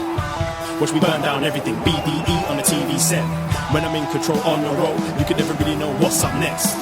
A: Watch me burn down everything, BDE on the TV set. When I'm in control on the road, you can never really know what's up next.